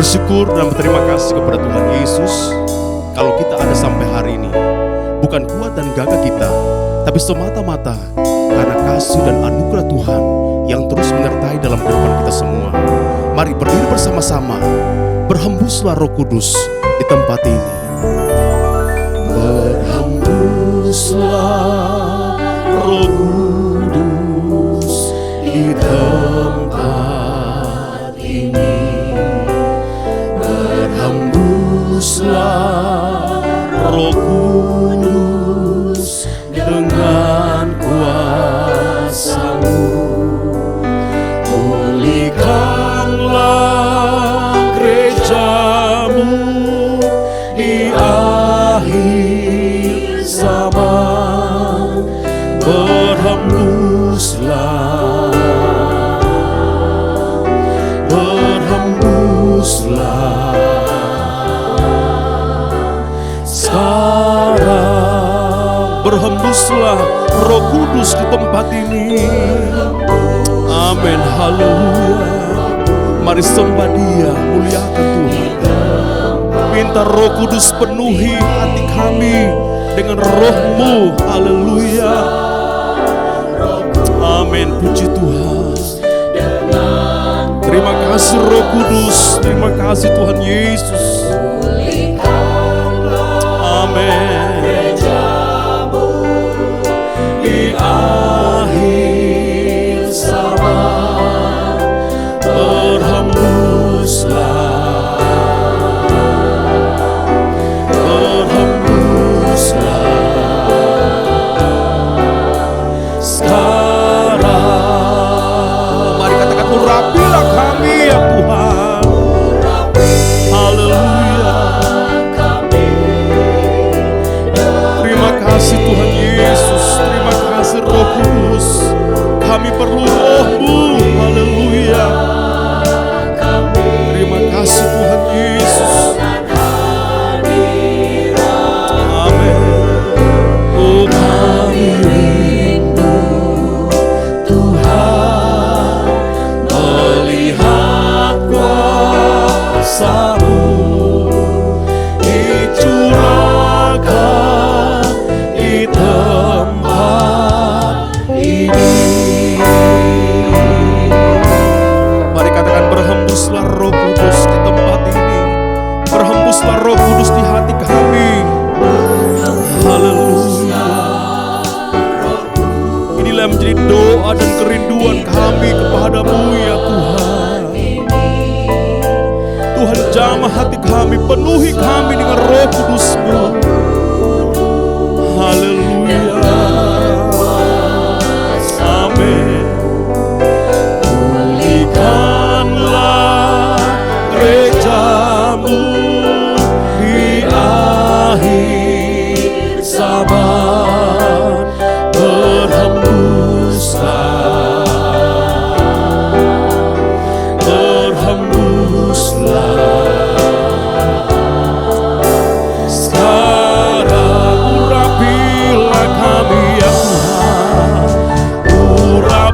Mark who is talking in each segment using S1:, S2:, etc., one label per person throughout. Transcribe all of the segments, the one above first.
S1: bersyukur dan berterima kasih kepada Tuhan Yesus. Kalau kita ada sampai hari ini, bukan kuat dan gagah kita, tapi semata-mata karena kasih dan anugerah Tuhan yang terus menyertai dalam kehidupan kita semua. Mari berdiri bersama-sama, berhembuslah Roh Kudus di tempat ini. Berhembuslah Roh Kudus di tempat ini. Berhembuslah Roh Kudus dengan kuasa-Mu. Pulihkanlah gereja-Mu di akhir zaman. Berhembuslah, berhembuslah sekarang. Berhembuslah Roh Kudus di tempat ini. Amin, haleluya. Mari sembah Dia, muliakan Tuhan. Minta Roh Kudus penuhi hati kami dengan Roh-Mu. Haleluya. Amin, puji Tuhan. Terima kasih Roh Kudus, terima kasih Tuhan Yesus. Amin. Di akhir zaman berhembuslah, berhembuslah sekarang. Mari katakan, urapilah kami ya Tuhan. Haleluya. Terima kasih Tuhan Yesus, terima kasih Roh Kudus. Kami perlu Roh-Mu. Haleluya. Terima kasih Tuhan Yesus. Amin. Oh, kami rindu Tuhan melihat kuasa-Mu dicurahkan di tempat ini. Mari katakan, berhembuslah Roh Kudus di tempat ini. Berhembuslah Roh Kudus di hati kami. Haleluya. Inilah menjadi doa dan kerinduan kami kepadamu ya Tuhan. Tuhan, jamah hati kami, penuhi kami dengan Roh Kudus-Mu. Haleluya. Amin. Pulihkanlah gereja-Mu di akhir zaman. Berhembuslah, berhembuslah sekarang. Urapilah kami ya Tuhan, urapilah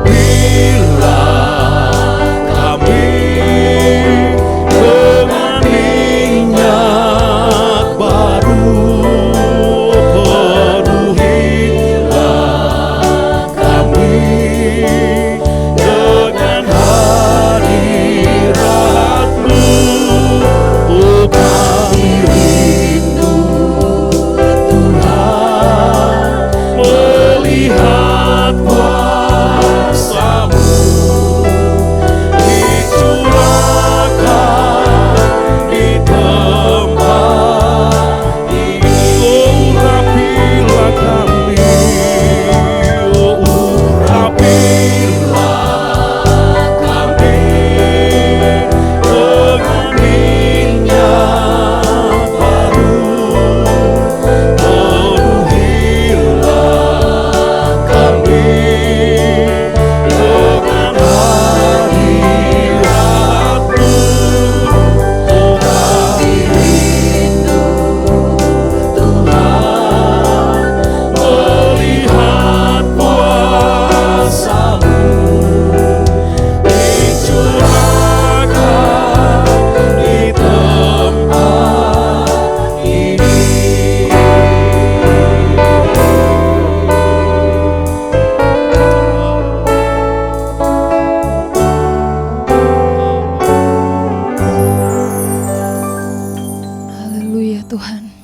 S2: Tuhan.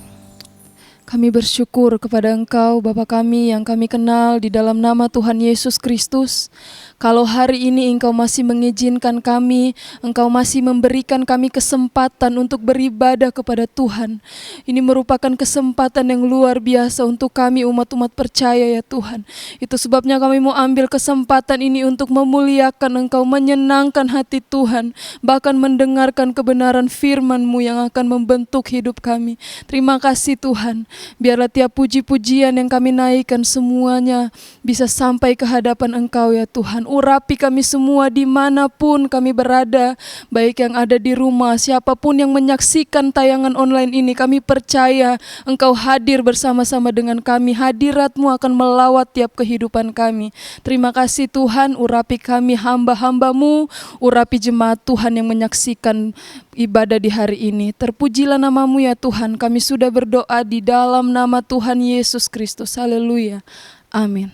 S2: Kami bersyukur kepada Engkau, Bapa kami yang kami kenal di dalam nama Tuhan Yesus Kristus. Kalau hari ini Engkau masih mengizinkan kami, Engkau masih memberikan kami kesempatan untuk beribadah kepada Tuhan. Ini merupakan kesempatan yang luar biasa untuk kami umat-umat percaya ya Tuhan. Itu sebabnya kami mau ambil kesempatan ini untuk memuliakan Engkau, menyenangkan hati Tuhan, bahkan mendengarkan kebenaran firman-Mu yang akan membentuk hidup kami. Terima kasih Tuhan. Biarlah tiap puji-pujian yang kami naikkan semuanya bisa sampai ke hadapan Engkau ya Tuhan. Urapi kami semua dimanapun kami berada, baik yang ada di rumah, siapapun yang menyaksikan tayangan online ini. Kami percaya Engkau hadir bersama-sama dengan kami. Hadirat-Mu akan melawat tiap kehidupan kami. Terima kasih Tuhan, urapi kami hamba-hamba-Mu, urapi jemaat Tuhan yang menyaksikan ibadah di hari ini. Terpujilah nama-Mu ya Tuhan. Kami sudah berdoa di dalam nama Tuhan Yesus Kristus. Haleluya. Amin.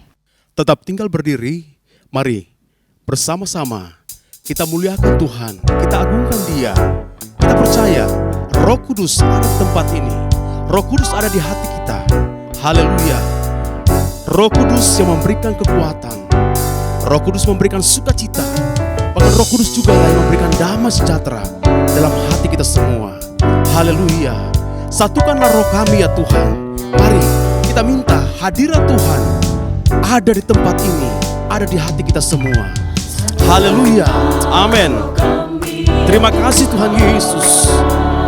S1: Tetap tinggal berdiri. Mari bersama-sama kita muliakan Tuhan, kita agungkan Dia. Kita percaya Roh Kudus ada di tempat ini. Roh Kudus ada di hati kita. Haleluya. Roh Kudus yang memberikan kekuatan. Roh Kudus memberikan sukacita. Bahkan Roh Kudus juga yang memberikan damai sejahtera dalam hati kita semua. Haleluya. Satukanlah roh kami ya Tuhan. Mari kita minta hadirat Tuhan ada di tempat ini, ada di hati kita semua. Haleluya. Amin. Terima kasih Tuhan Yesus.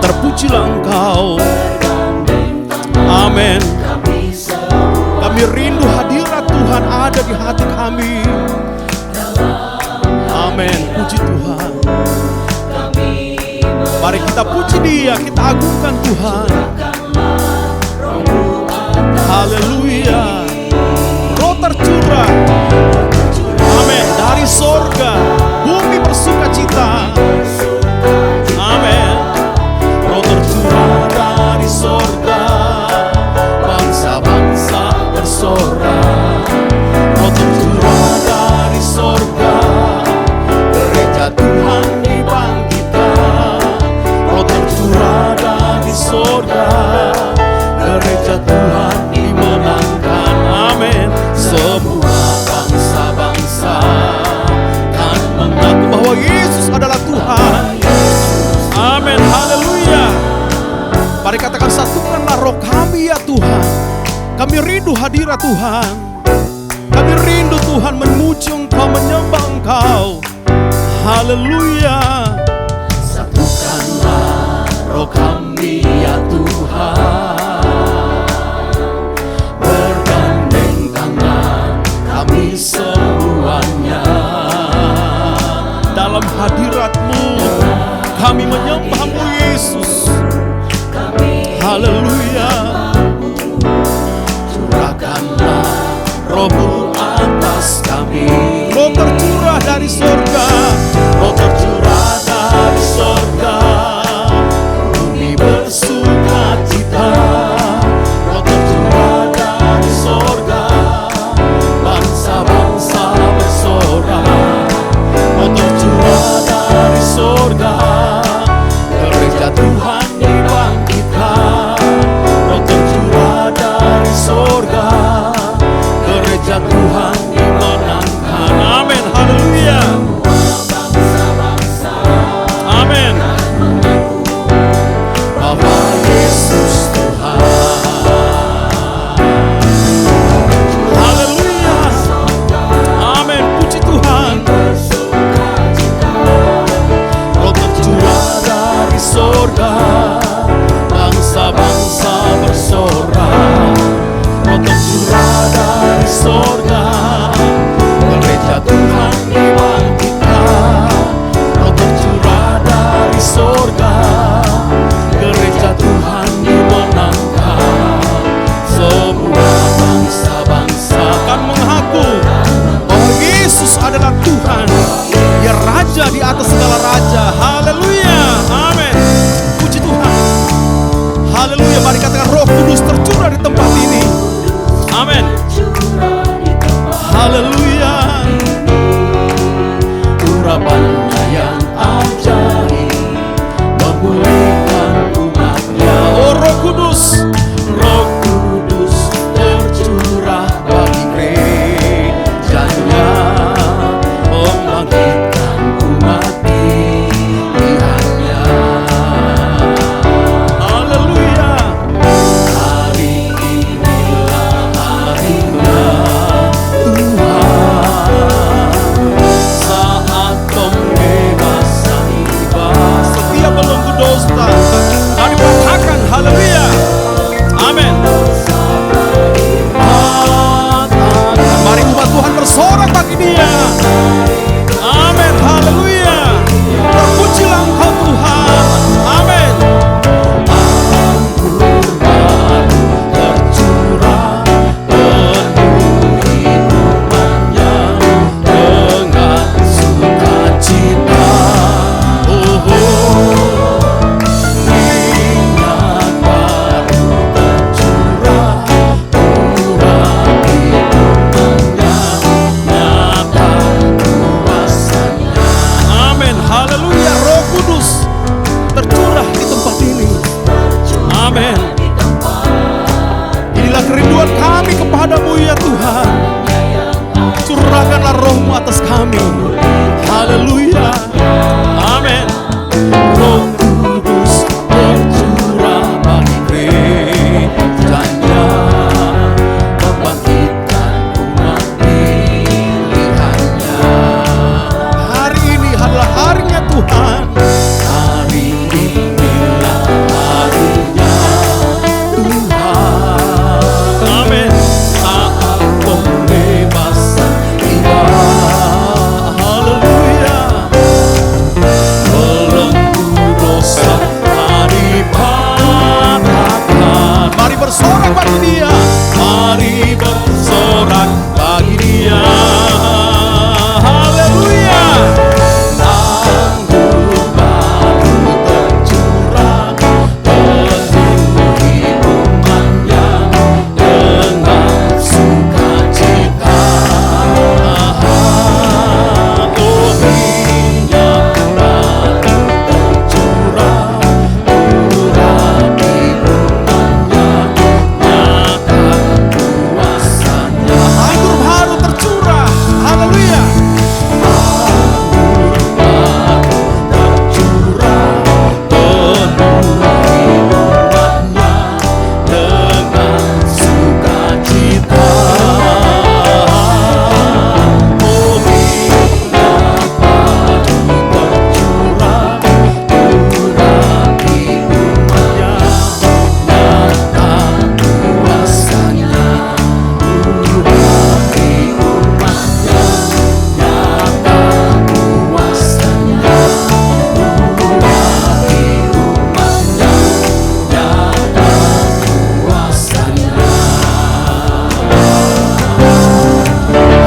S1: Terpujilah Engkau. Amin. Kami rindu hadirat Tuhan ada di hati kami. Amin. Puji Tuhan. Mari kita puji Dia, kita agungkan Tuhan. Haleluya. Roh tercurah. Amin. Dari sorga, bumi bersukacita. Amin. Roh tercurah dari sorga, bangsa-bangsa bersorak. Roh tercurah dari sorga, gereja Tuhan dibangkitkan. Roh tercurah dari sorga, gereja Tuhan dimenangkan. Amin. Semua bangsa-bangsa kan mengaku bahwa Yesus adalah Tuhan. Amin. Haleluya. Mari katakan, satukanlah roh kami ya Tuhan. Kami rindu hadirat Tuhan. Kami rindu Tuhan memuji Engkau, menyembah Engkau. Haleluya. Satukanlah roh kami ya Tuhan. Bergandeng tangan kami semuanya. Dalam hadirat-Mu kami menyembah-Mu Yesus. Haleluya. Curahkanlah Roh-Mu atas kami. Roh tercurah dari sorga. Roh tercurah dari sorga, bumi bersukacita. Roh tercurah dari sorga, bangsa-bangsa bersorak. Roh tercurah dari sorga, gereja Tuhan dibangkitkan. Roh tercurah dari sorga, gereja Tuhan dimenangkan. Amin. Haleluya. Amin. Bapa Amin. Inilah kerinduan kami kepadamu ya Tuhan. Curahkanlah rohmu atas kami. Haleluya. Amin. Roh Kudus bercurah bagi gerejanya, membangkitkan umat pilihannya. Hari ini adalah harinya Tuhan. Hari inilah harinya Tuhan. Amin. Saat pembebasan tiba. Haleluya. Belenggu dosa mari patahkan. Mari bersorak bagi Dia. Mari bersorak bagi Dia. Haleluya. Anggur baru tercurah, penuhi umatnya dengan sukacita. Oh, minyak baru tercurah, urapi umatnya, nyata kuasanya. Anggur baru tercurah, haleluya.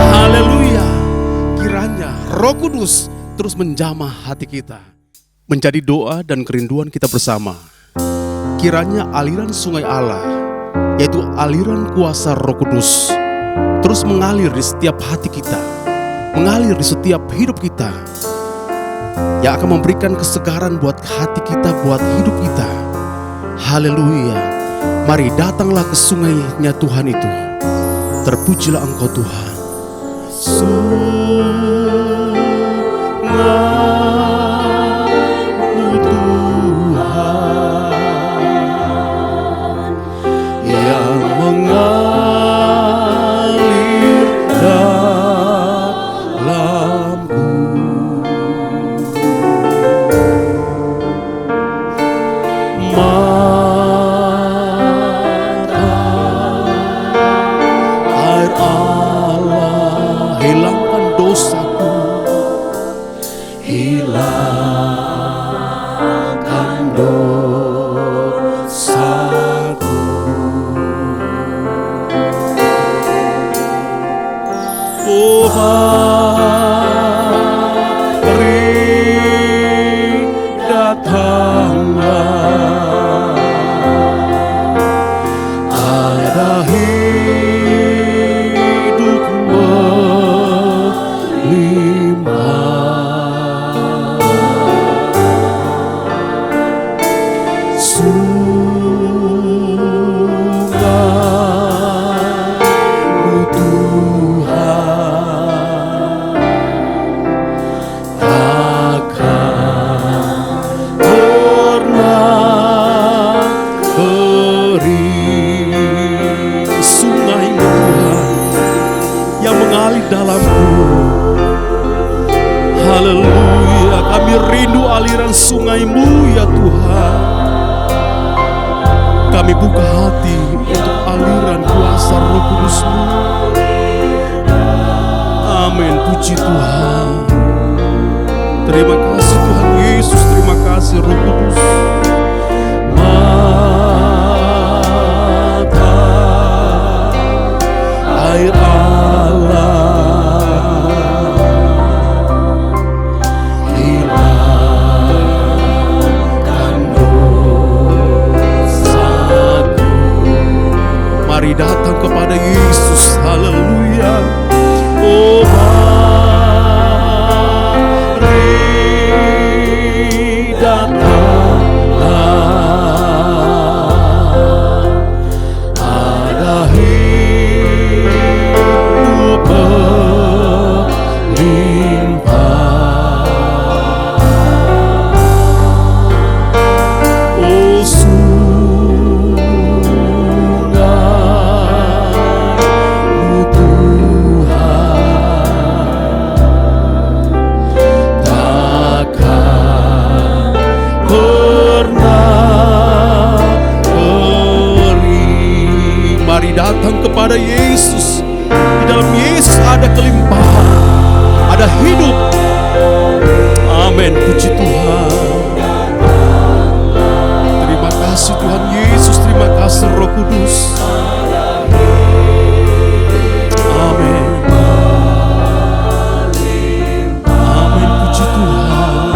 S1: Haleluya. Kiranya Roh Kudus terus menjamah hati kita, menjadi doa dan kerinduan kita bersama. Kiranya aliran sungai Allah, yaitu aliran kuasa Roh Kudus, terus mengalir di setiap hati kita, mengalir di setiap hidup kita, yang akan memberikan kesegaran buat hati kita, buat hidup kita. Haleluya. Mari datanglah ke sungainya Tuhan itu. Terpujilah Engkau Tuhan. Sungaimu Tuhan, yang mengalir dalamku. Air Allah, hilangkan dosaku, hilangkan dosaku. Oh, mari datanglah, ada hidup melimpah. Sungaimu Tuhan, takkan pernah kering. Sungaimu Tuhan, yang mengalir dalamku. Haleluya, kami rindu aliran sungaimu ya Tuhan. Kami buka hati untuk aliran kuasa Roh Kudus-Mu. Amin, puji Tuhan. Terima kasih Tuhan Yesus, terima kasih Roh Kudus. Mata air Allah, hilangkan dosaku. Mari datang kepada Yesus, haleluya. Oh, mari datanglah, datang kepada Yesus. Di dalam Yesus ada kelimpahan, ada hidup. Amin, puji Tuhan. Terima kasih Tuhan Yesus, terima kasih Roh Kudus. Amin. Amin, puji Tuhan.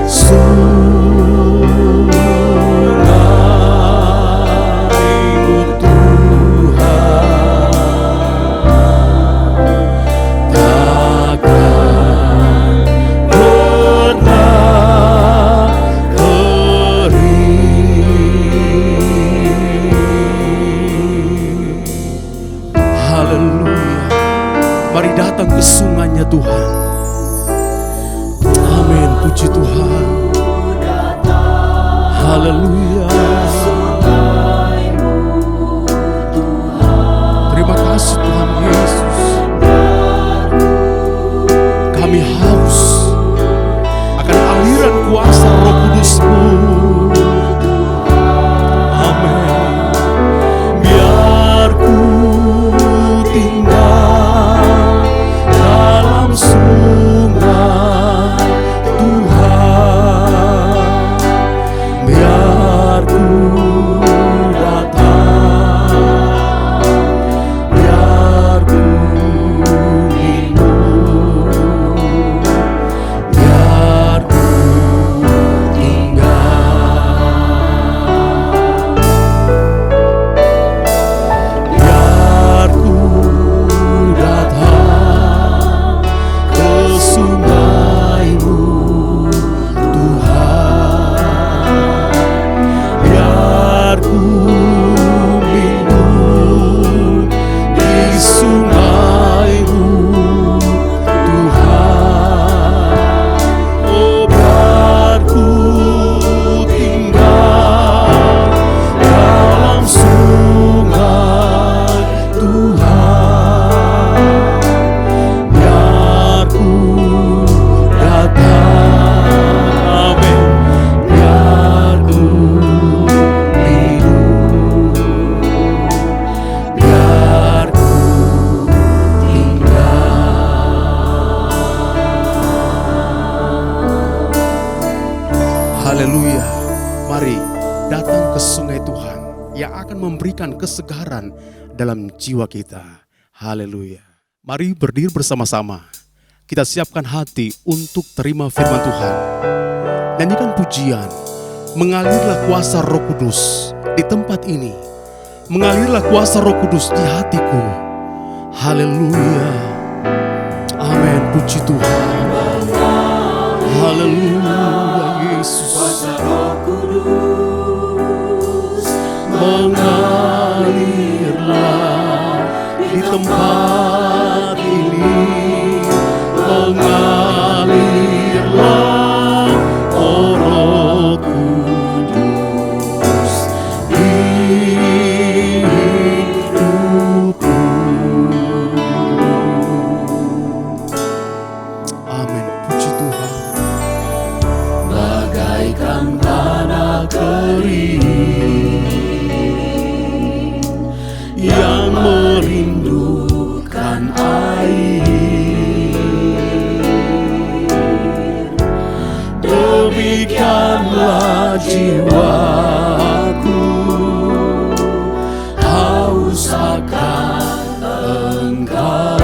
S1: Sungai-Mu Tuhan takkan pernah kering. Haleluya. Mari datang ke sungainya Tuhan. Amin, puji Tuhan. Haleluya. Terima kasih Tuhan Yesus. Kami haus akan aliran kuasa Roh Kudus-Mu. Amin. Biar ku tinggal dalam sungai Tuhan. Biar ku datang, biar ku minum, biar ku tinggal, biar ku datang ke sungai-Mu Tuhan. Biar ku minum di sungai-Mu Tuhan. Oh, biar ku tinggal dalam sungai Tuhan. Biar ku datang, amin. Biar ku minum, biar ku tinggal. Haleluya. Mari datang ke sungai Tuhan yang akan memberikan kesegaran dalam jiwa kita. Haleluya. Mari berdiri bersama-sama. Kita siapkan hati untuk terima firman Tuhan. Nyanyikan pujian. Mengalirlah kuasa Roh Kudus di tempat ini. Mengalirlah kuasa Roh Kudus di hatiku. Haleluya. Amin, puji Tuhan. Haleluya, Yesus. Mengalirlah di tempat ini. Mengalirlah, oh Roh Kudus di hidupku. Amin, puji Tuhan. Bagaikan tanah kering yang merindukan air, demikianlah jiwaku haus akan Engkau.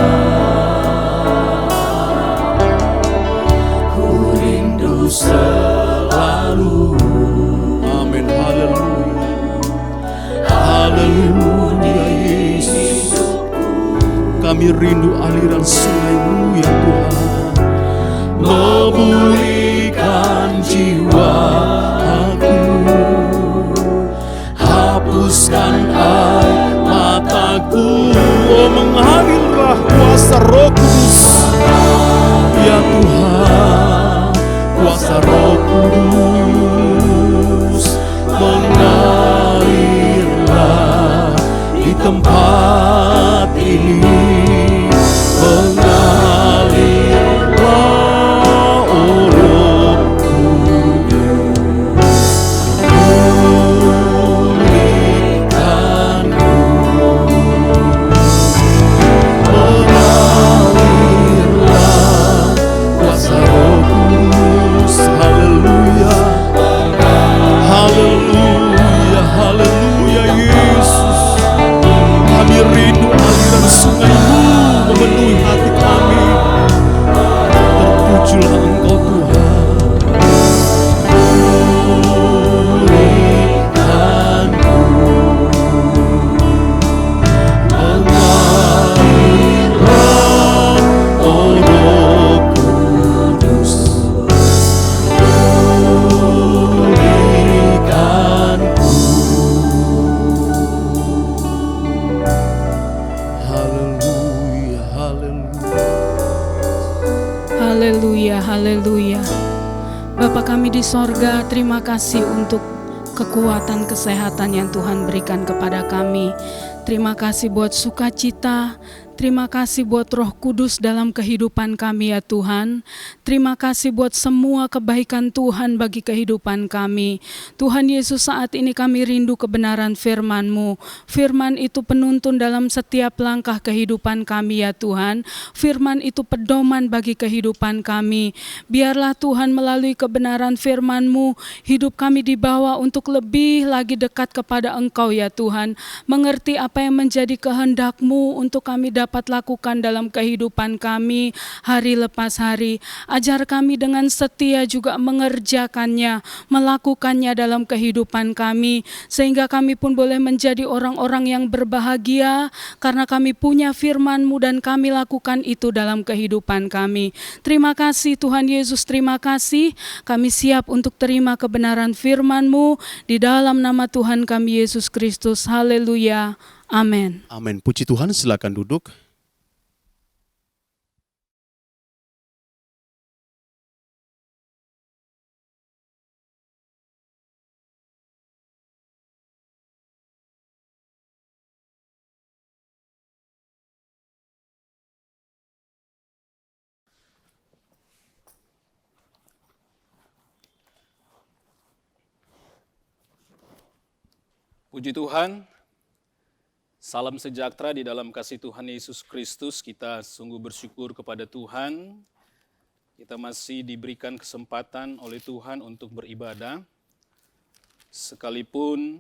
S1: Ku rindu selalu. Amin, haleluya. Haleluya Yesus. Kami rindu aliran sungai-Mu ya Tuhan. Memulihkan jiwa aku. Hapuskan air mataku. Oh, mengalirlah kuasa Roh Kudus ya Tuhan. Kuasa Roh Kudus mengalirlah di tempat ini. Mengalirlah, oh Roh Kudus.
S3: sorga, terima kasih untuk kekuatan kesehatan yang Tuhan berikan kepada kami. Terima kasih buat sukacita. Terima kasih buat Roh Kudus dalam kehidupan kami ya Tuhan. Terima kasih buat semua kebaikan Tuhan bagi kehidupan kami. Tuhan Yesus, saat ini kami rindu kebenaran firman-Mu. Firman itu penuntun dalam setiap langkah kehidupan kami ya Tuhan. Firman itu pedoman bagi kehidupan kami. Biarlah Tuhan melalui kebenaran firman-Mu, hidup kami dibawa untuk lebih lagi dekat kepada Engkau ya Tuhan. Mengerti apa yang menjadi kehendak-Mu untuk kami dapat lakukan dalam kehidupan kami hari lepas hari. Ajar kami dengan setia juga mengerjakannya, melakukannya dalam kehidupan kami, sehingga kami pun boleh menjadi orang-orang yang berbahagia karena kami punya firman-Mu dan kami lakukan itu dalam kehidupan kami. Terima kasih Tuhan Yesus, terima kasih. Kami siap untuk terima kebenaran firman-Mu di dalam nama Tuhan kami Yesus Kristus. Haleluya. Amin.
S1: Amin. Puji Tuhan, silakan duduk.
S4: Puji Tuhan, salam sejahtera di dalam kasih Tuhan Yesus Kristus. Kita sungguh bersyukur kepada Tuhan. Kita masih diberikan kesempatan oleh Tuhan untuk beribadah. Sekalipun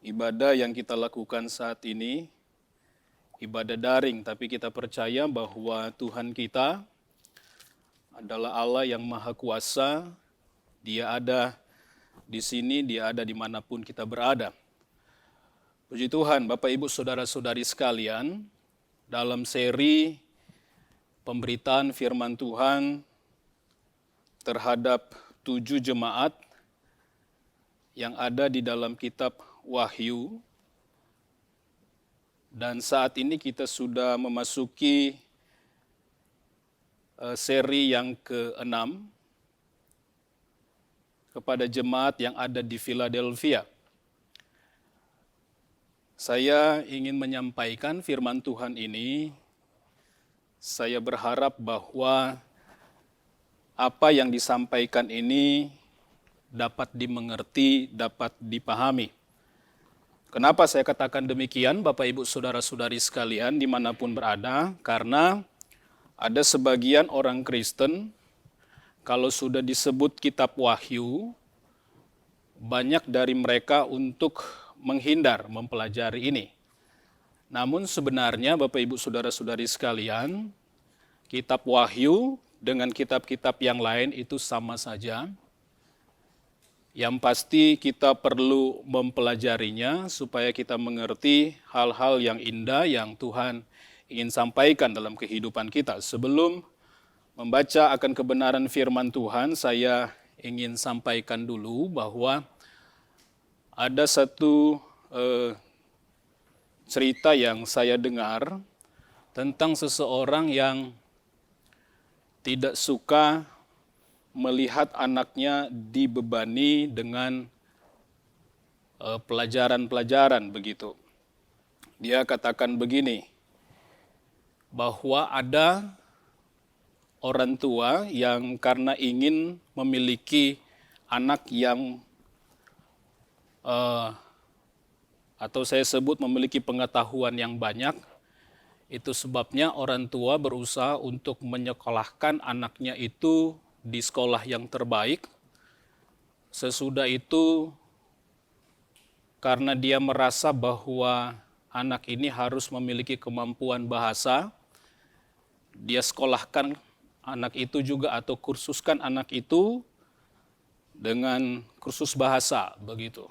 S4: ibadah yang kita lakukan saat ini, ibadah daring, tapi kita percaya bahwa Tuhan kita adalah Allah yang Maha Kuasa. Dia ada di sini, Dia ada dimanapun kita berada. Puji Tuhan, Bapak Ibu Saudara-saudari sekalian, dalam seri pemberitaan firman Tuhan terhadap 7 jemaat yang ada di dalam kitab Wahyu, dan saat ini kita sudah memasuki seri yang ke-6 kepada jemaat yang ada di Philadelphia. Saya ingin menyampaikan firman Tuhan ini. Saya berharap bahwa apa yang disampaikan ini dapat dimengerti, dapat dipahami. Kenapa saya katakan demikian, Bapak Ibu Saudara-saudari sekalian dimanapun berada? Karena ada sebagian orang Kristen, kalau sudah disebut kitab Wahyu, banyak dari mereka untuk menghindar mempelajari ini. Namun sebenarnya Bapak Ibu Saudara-saudari sekalian, kitab Wahyu dengan kitab-kitab yang lain itu sama saja. Yang pasti kita perlu mempelajarinya supaya kita mengerti hal-hal yang indah yang Tuhan ingin sampaikan dalam kehidupan kita. Sebelum membaca akan kebenaran firman Tuhan, saya ingin sampaikan dulu bahwa ada satu cerita yang saya dengar tentang seseorang yang tidak suka melihat anaknya dibebani dengan pelajaran-pelajaran begitu. Dia katakan begini, bahwa ada orang tua yang karena ingin memiliki anak yang atau saya sebut memiliki pengetahuan yang banyak, itu sebabnya orang tua berusaha untuk menyekolahkan anaknya itu di sekolah yang terbaik. Sesudah itu, karena dia merasa bahwa anak ini harus memiliki kemampuan bahasa, dia sekolahkan anak itu juga atau kursuskan anak itu dengan kursus bahasa begitu.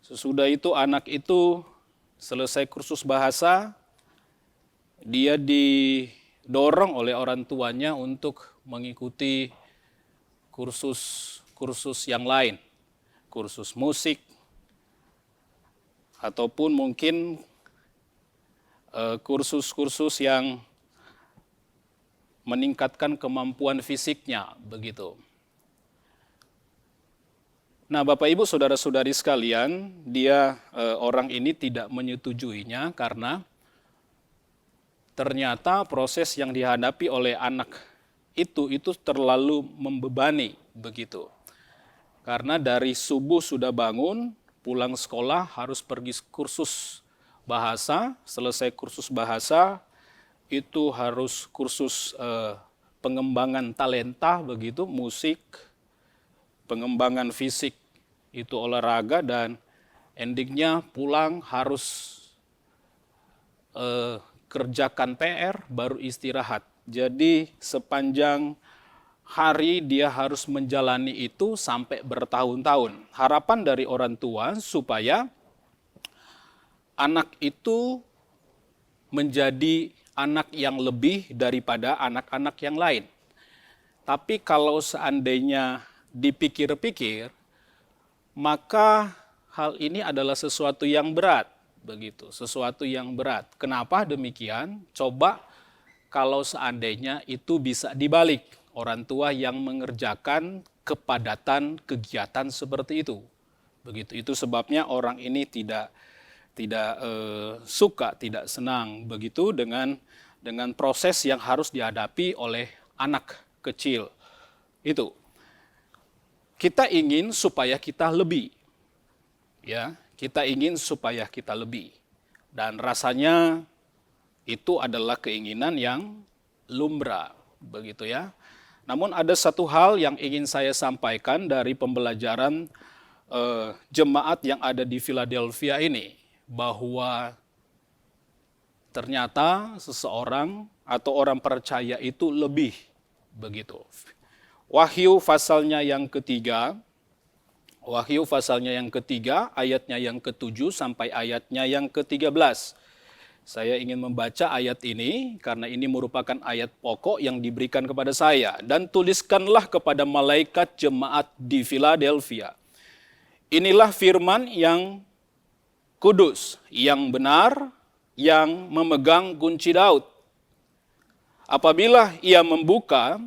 S4: Sesudah itu anak itu selesai kursus bahasa, dia didorong oleh orang tuanya untuk mengikuti kursus yang lain, kursus musik, ataupun mungkin kursus-kursus yang meningkatkan kemampuan fisiknya begitu. Nah, Bapak Ibu Saudara-saudari sekalian, orang ini tidak menyetujuinya karena ternyata proses yang dihadapi oleh anak itu terlalu membebani begitu. Karena dari subuh sudah bangun, pulang sekolah harus pergi kursus bahasa, selesai kursus bahasa itu harus kursus pengembangan talenta begitu, musik, pengembangan fisik, itu olahraga, dan endingnya pulang harus kerjakan PR baru istirahat. Jadi sepanjang hari dia harus menjalani itu sampai bertahun-tahun. Harapan dari orang tua supaya anak itu menjadi anak yang lebih daripada anak-anak yang lain. Tapi kalau seandainya dipikir-pikir, maka hal ini adalah sesuatu yang berat, begitu, sesuatu yang berat. Kenapa demikian? Coba kalau seandainya itu bisa dibalik, orang tua yang mengerjakan kepadatan kegiatan seperti itu. Begitu, itu sebabnya orang ini tidak suka, tidak senang begitu dengan proses yang harus dihadapi oleh anak kecil itu. Kita ingin supaya kita lebih, ya, kita ingin supaya kita lebih, dan rasanya itu adalah keinginan yang lumrah, begitu ya. Namun ada satu hal yang ingin saya sampaikan dari pembelajaran jemaat yang ada di Philadelphia ini, bahwa ternyata seseorang atau orang percaya itu lebih, begitu. Wahyu pasalnya yang ketiga, ayatnya yang ke-7 sampai ayatnya yang ke-13. Saya ingin membaca ayat ini karena ini merupakan ayat pokok yang diberikan kepada saya. Dan tuliskanlah kepada malaikat jemaat di Philadelphia. Inilah firman yang kudus, yang benar, yang memegang kunci Daud. Apabila ia membuka,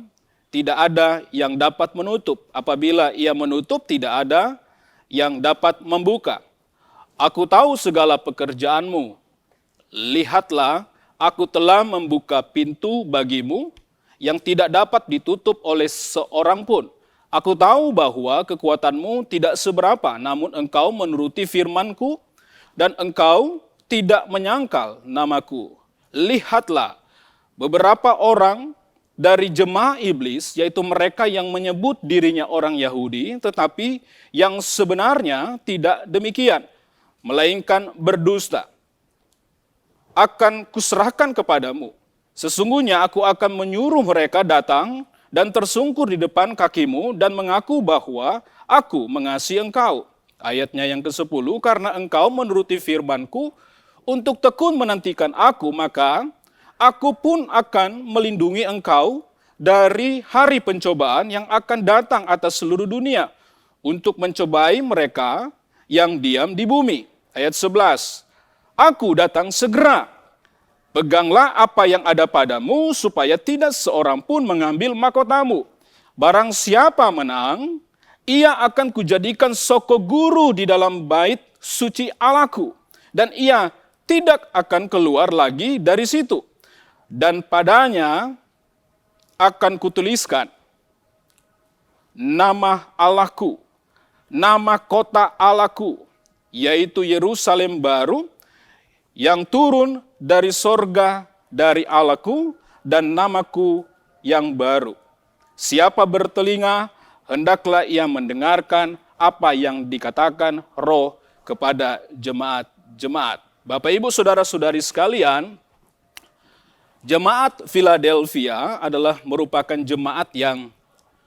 S4: tidak ada yang dapat menutup. Apabila ia menutup, tidak ada yang dapat membuka. Aku tahu segala pekerjaanmu. Lihatlah, aku telah membuka pintu bagimu yang tidak dapat ditutup oleh seorang pun. Aku tahu bahwa kekuatanmu tidak seberapa, namun engkau menuruti firmanku dan engkau tidak menyangkal namaku. Lihatlah, beberapa orang dari jemaah iblis, yaitu mereka yang menyebut dirinya orang Yahudi, tetapi yang sebenarnya tidak demikian, melainkan berdusta. Akan kuserahkan kepadamu. Sesungguhnya aku akan menyuruh mereka datang dan tersungkur di depan kakimu dan mengaku bahwa aku mengasihi engkau. Ayatnya yang ke-10, karena engkau menuruti firmanku untuk tekun menantikan aku, maka aku pun akan melindungi engkau dari hari pencobaan yang akan datang atas seluruh dunia untuk mencobai mereka yang diam di bumi. Ayat 11, aku datang segera. Peganglah apa yang ada padamu supaya tidak seorang pun mengambil mahkotamu. Barang siapa menang, ia akan kujadikan soko guru di dalam bait suci Allahku, dan ia tidak akan keluar lagi dari situ. Dan padanya akan kutuliskan nama Allahku, nama kota Allahku, yaitu Yerusalem baru, yang turun dari sorga dari Allahku, dan namaku yang baru. Siapa bertelinga, hendaklah ia mendengarkan apa yang dikatakan Roh kepada jemaat-jemaat. Bapak, Ibu, Saudara-saudari sekalian, jemaat Philadelphia adalah merupakan jemaat yang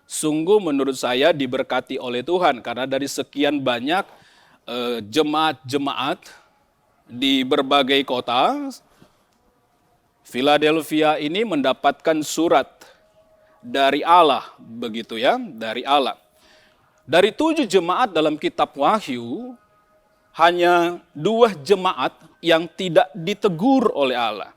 S4: sungguh menurut saya diberkati oleh Tuhan. Karena dari sekian banyak jemaat-jemaat di berbagai kota, Philadelphia ini mendapatkan surat dari Allah, begitu ya, dari Allah. Dari 7 jemaat dalam kitab Wahyu, hanya 2 jemaat yang tidak ditegur oleh Allah.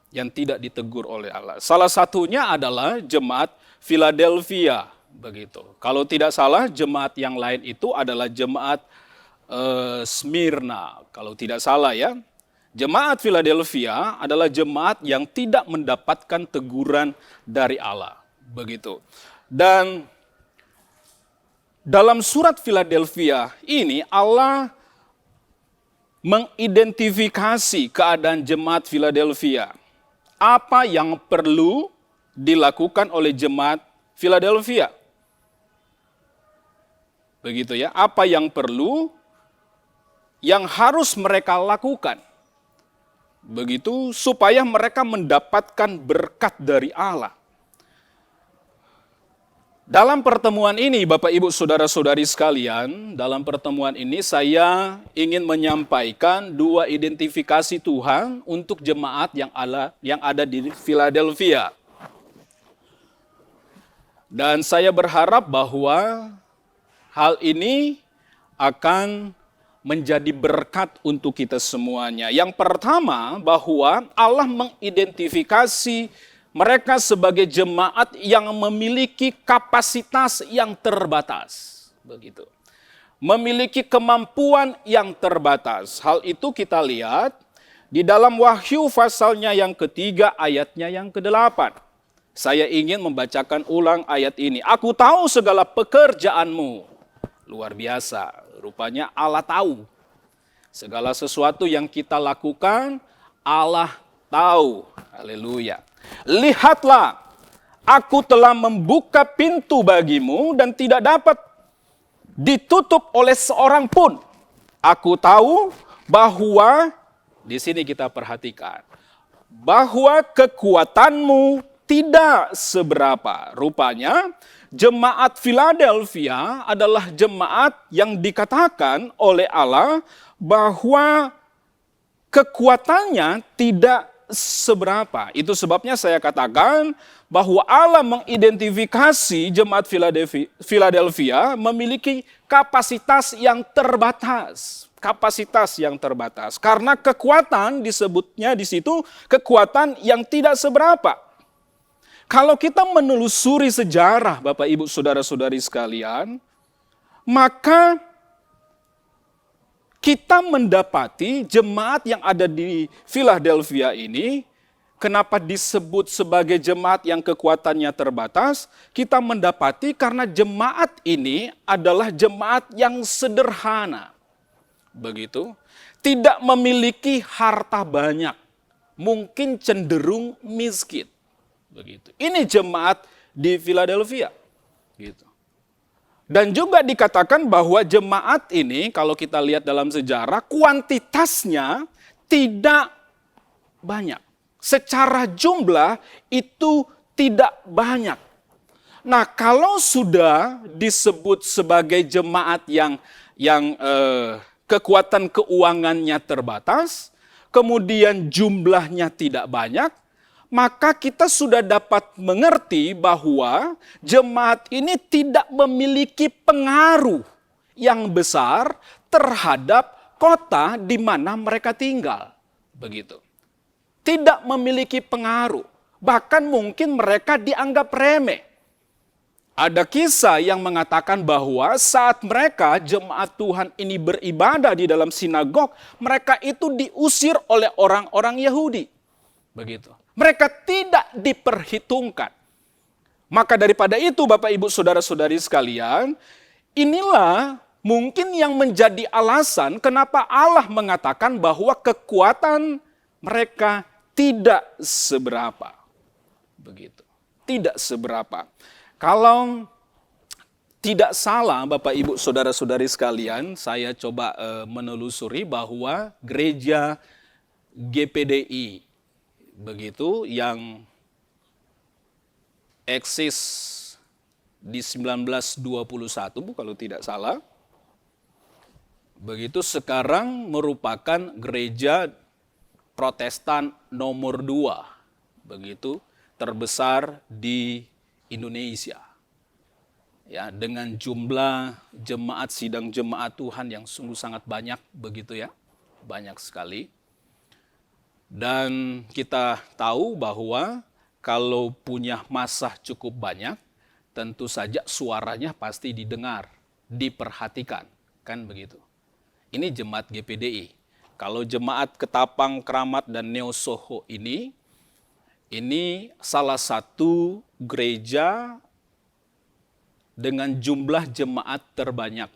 S4: Yang tidak ditegur oleh Allah. Salah satunya adalah jemaat Philadelphia, begitu. Kalau tidak salah, jemaat yang lain itu adalah jemaat Smyrna, kalau tidak salah ya. Jemaat Philadelphia adalah jemaat yang tidak mendapatkan teguran dari Allah, begitu. Dan dalam surat Philadelphia ini Allah mengidentifikasi keadaan jemaat Philadelphia. Apa yang perlu dilakukan oleh jemaat Philadelphia? Begitu ya, apa yang perlu, yang harus mereka lakukan. Begitu, supaya mereka mendapatkan berkat dari Allah. Dalam pertemuan ini, Bapak Ibu Saudara-saudari sekalian, dalam pertemuan ini saya ingin menyampaikan dua identifikasi Tuhan untuk jemaat yang ada di Philadelphia. Dan saya berharap bahwa hal ini akan menjadi berkat untuk kita semuanya. Yang pertama, bahwa Allah mengidentifikasi mereka sebagai jemaat yang memiliki kapasitas yang terbatas. Begitu. Memiliki kemampuan yang terbatas. Hal itu kita lihat di dalam Wahyu pasalnya yang ketiga ayatnya yang ke-8. Saya ingin membacakan ulang ayat ini. Aku tahu segala pekerjaanmu. Luar biasa. Rupanya Allah tahu. Segala sesuatu yang kita lakukan, Allah tahu. Haleluya. Lihatlah, aku telah membuka pintu bagimu dan tidak dapat ditutup oleh seorang pun. Aku tahu bahwa, di sini kita perhatikan, bahwa kekuatanmu tidak seberapa. Rupanya, jemaat Philadelphia adalah jemaat yang dikatakan oleh Allah bahwa kekuatannya tidak seberapa. Itu sebabnya saya katakan bahwa Allah mengidentifikasi jemaat Philadelphia memiliki kapasitas yang terbatas. Kapasitas yang terbatas. Karena kekuatan disebutnya di situ kekuatan yang tidak seberapa. Kalau kita menelusuri sejarah Bapak Ibu Saudara-saudari sekalian, maka kita mendapati jemaat yang ada di Philadelphia ini, kenapa disebut sebagai jemaat yang kekuatannya terbatas? Kita mendapati karena jemaat ini adalah jemaat yang sederhana. Begitu, tidak memiliki harta banyak, mungkin cenderung miskin. Begitu. Ini jemaat di Philadelphia. Gitu. Dan juga dikatakan bahwa jemaat ini, kalau kita lihat dalam sejarah, kuantitasnya tidak banyak. Secara jumlah itu tidak banyak. Nah, kalau sudah disebut sebagai jemaat yang kekuatan keuangannya terbatas, kemudian jumlahnya tidak banyak, maka kita sudah dapat mengerti bahwa jemaat ini tidak memiliki pengaruh yang besar terhadap kota di mana mereka tinggal. Begitu. Tidak memiliki pengaruh. Bahkan mungkin mereka dianggap remeh. Ada kisah yang mengatakan bahwa saat mereka jemaat Tuhan ini beribadah di dalam sinagog, mereka itu diusir oleh orang-orang Yahudi. Begitu. Mereka tidak diperhitungkan. Maka daripada itu Bapak Ibu Saudara-saudari sekalian, inilah mungkin yang menjadi alasan kenapa Allah mengatakan bahwa kekuatan mereka tidak seberapa. Begitu. Tidak seberapa. Kalau tidak salah Bapak Ibu Saudara-saudari sekalian, saya coba menelusuri bahwa gereja GPDI begitu yang eksis di 1921 kalau tidak salah. Begitu sekarang merupakan gereja Protestan nomor 2. Begitu terbesar di Indonesia. Ya, dengan jumlah jemaat sidang jemaat Tuhan yang sungguh sangat banyak begitu ya. Banyak sekali. Dan kita tahu bahwa kalau punya massa cukup banyak, tentu saja suaranya pasti didengar, diperhatikan, kan begitu. Ini jemaat GPDI. Kalau jemaat Ketapang, Kramat, dan Neo Soho ini salah satu gereja dengan jumlah jemaat terbanyak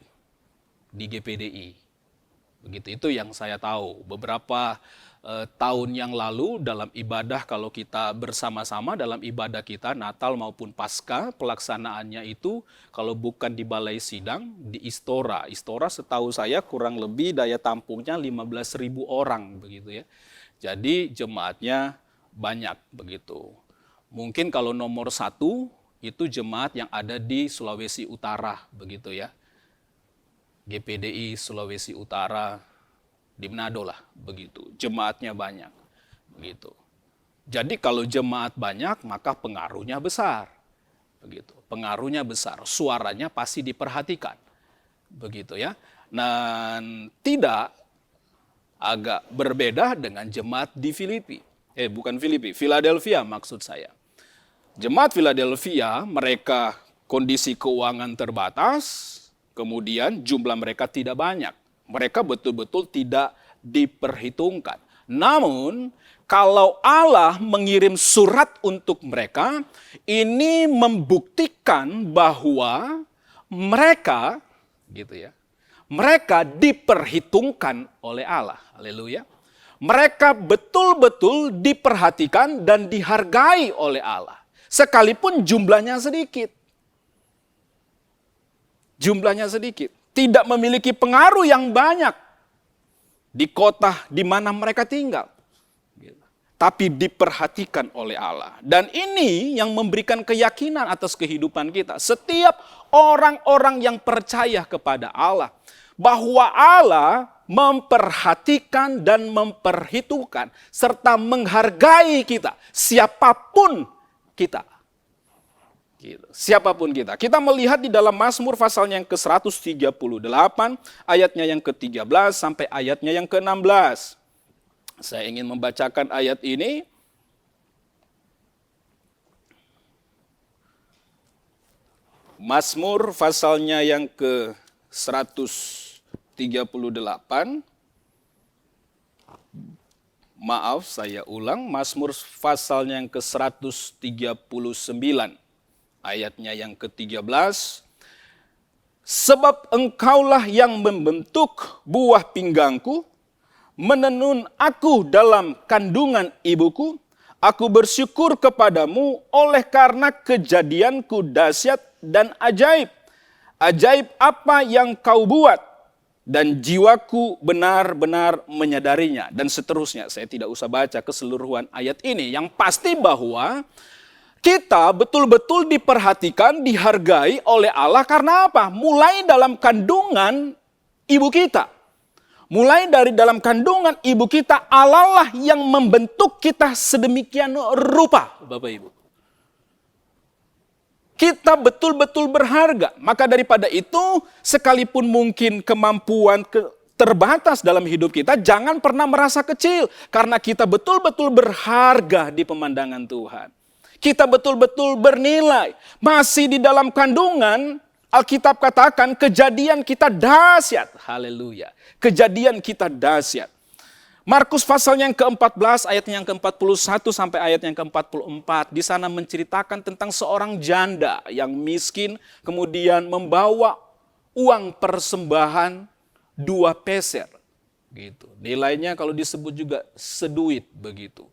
S4: di GPDI. Begitu, itu yang saya tahu. Beberapa tahun yang lalu dalam ibadah, kalau kita bersama-sama dalam ibadah kita Natal maupun Paskah, pelaksanaannya itu kalau bukan di Balai Sidang, di Istora. Istora setahu saya kurang lebih daya tampungnya 15.000 orang begitu ya. Jadi jemaatnya banyak begitu. Mungkin kalau nomor 1 itu jemaat yang ada di Sulawesi Utara begitu ya. GPDI Sulawesi Utara, di Manado lah begitu, jemaatnya banyak begitu. Jadi kalau jemaat banyak maka pengaruhnya besar begitu, pengaruhnya besar, suaranya pasti diperhatikan begitu ya. Dan tidak agak berbeda dengan jemaat di Philadelphia maksud saya. Jemaat Philadelphia mereka kondisi keuangan terbatas, kemudian jumlah mereka tidak banyak. Mereka betul-betul tidak diperhitungkan. Namun, kalau Allah mengirim surat untuk mereka, ini membuktikan bahwa mereka, gitu ya, mereka diperhitungkan oleh Allah. Haleluya. Mereka betul-betul diperhatikan dan dihargai oleh Allah. Sekalipun jumlahnya sedikit. Jumlahnya sedikit. Tidak memiliki pengaruh yang banyak di kota di mana mereka tinggal. Tapi diperhatikan oleh Allah. Dan ini yang memberikan keyakinan atas kehidupan kita. Setiap orang-orang yang percaya kepada Allah, bahwa Allah memperhatikan dan memperhitungkan, serta menghargai kita, siapapun kita. Siapapun kita. Kita melihat di dalam Mazmur pasalnya yang ke-138, ayatnya yang ke-13 sampai ayatnya yang ke-16. Saya ingin membacakan ayat ini. Mazmur pasalnya yang ke-138. Maaf, saya ulang. Mazmur pasalnya yang ke-139. Ayatnya yang ke-13, sebab engkaulah yang membentuk buah pinggangku, menenun aku dalam kandungan ibuku, aku bersyukur kepadamu oleh karena kejadianku dahsyat dan ajaib. Ajaib apa yang kau buat, dan jiwaku benar-benar menyadarinya. Dan seterusnya, saya tidak usah baca keseluruhan ayat ini. Yang pasti bahwa kita betul-betul diperhatikan, dihargai oleh Allah karena apa? Mulai dalam kandungan ibu kita. Mulai dari dalam kandungan ibu kita, Allah lah yang membentuk kita sedemikian rupa, Bapak Ibu. Kita betul-betul berharga. Maka daripada itu, sekalipun mungkin kemampuan terbatas dalam hidup kita, jangan pernah merasa kecil. Karena kita betul-betul berharga di pemandangan Tuhan. Kita betul-betul bernilai. Masih di dalam kandungan, Alkitab katakan kejadian kita dahsyat. Haleluya. Kejadian kita dahsyat. Markus pasal yang ke-14 ayat yang ke-41 sampai ayat yang ke-44. Di sana menceritakan tentang seorang janda yang miskin kemudian membawa uang persembahan 2 peser. Gitu. Nilainya kalau disebut juga seduit begitu.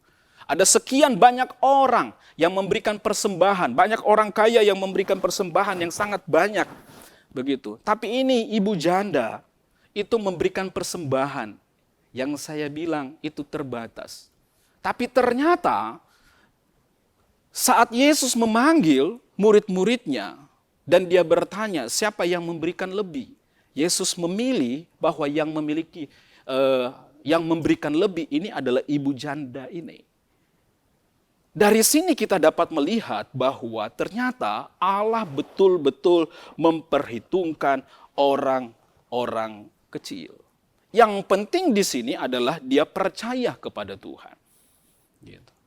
S4: Ada sekian banyak orang yang memberikan persembahan, banyak orang kaya yang memberikan persembahan yang sangat banyak begitu. Tapi ini ibu janda itu memberikan persembahan yang saya bilang itu terbatas. Tapi ternyata saat Yesus memanggil murid-muridnya dan dia bertanya siapa yang memberikan lebih, Yesus memilih bahwa yang memberikan lebih ini adalah ibu janda ini. Dari sini kita dapat melihat bahwa ternyata Allah betul-betul memperhitungkan orang-orang kecil. Yang penting di sini adalah dia percaya kepada Tuhan.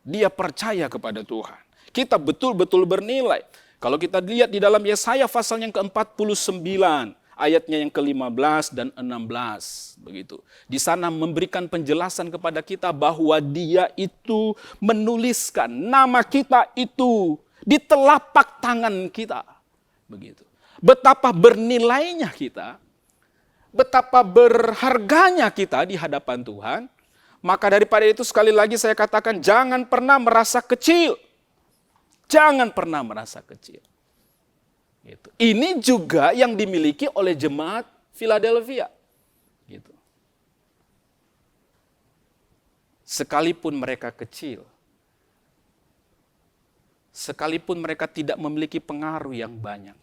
S4: Dia percaya kepada Tuhan. Kita betul-betul bernilai. Kalau kita lihat di dalam Yesaya pasal yang ke-49, ayatnya yang ke-15 dan 16, begitu. Di sana memberikan penjelasan kepada kita bahwa Dia itu menuliskan nama kita itu di telapak tangan kita, begitu. Betapa bernilainya kita, betapa berharganya kita di hadapan Tuhan. Maka daripada itu sekali lagi saya katakan, jangan pernah merasa kecil. Jangan pernah merasa kecil. Gitu. Ini juga yang dimiliki oleh jemaat Philadelphia. Gitu. Sekalipun mereka kecil, sekalipun mereka tidak memiliki pengaruh yang banyak,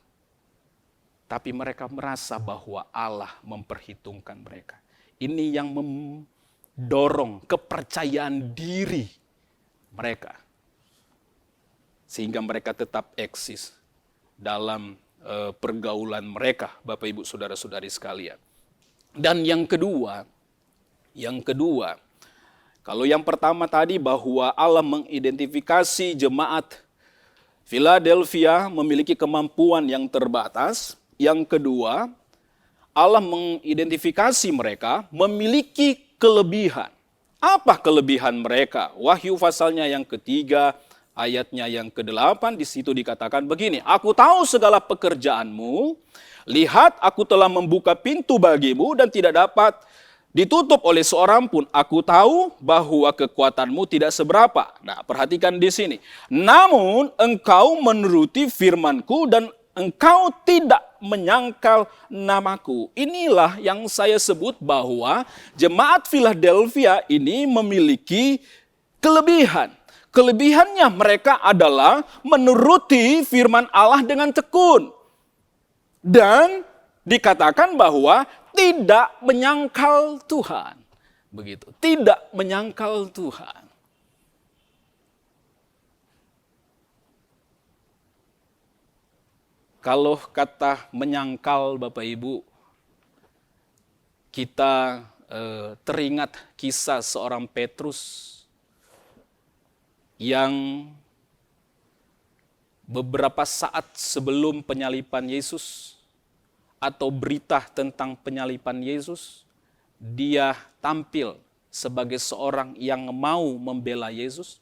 S4: tapi mereka merasa bahwa Allah memperhitungkan mereka. Ini yang mendorong kepercayaan diri mereka. Sehingga mereka tetap eksis dalam pergaulan mereka, Bapak Ibu Saudara-saudari sekalian. Dan yang kedua, kalau yang pertama tadi bahwa Allah mengidentifikasi jemaat Philadelphia memiliki kemampuan yang terbatas, yang kedua, Allah mengidentifikasi mereka memiliki kelebihan. Apa kelebihan mereka? Wahyu pasalnya yang ketiga, ayatnya yang ke-8, di situ dikatakan begini, aku tahu segala pekerjaanmu, lihat aku telah membuka pintu bagimu dan tidak dapat ditutup oleh seorang pun. Aku tahu bahwa kekuatanmu tidak seberapa. Nah, perhatikan di sini. Namun engkau menuruti firmanku dan engkau tidak menyangkal namaku. Inilah yang saya sebut bahwa jemaat Philadelphia ini memiliki kelebihan. Kelebihannya mereka adalah menuruti firman Allah dengan tekun. Dan dikatakan bahwa tidak menyangkal Tuhan. Begitu, tidak menyangkal Tuhan. Kalau kata menyangkal Bapak Ibu, kita teringat kisah seorang Petrus yang beberapa saat sebelum penyalipan Yesus atau berita tentang penyalipan Yesus, dia tampil sebagai seorang yang mau membela Yesus.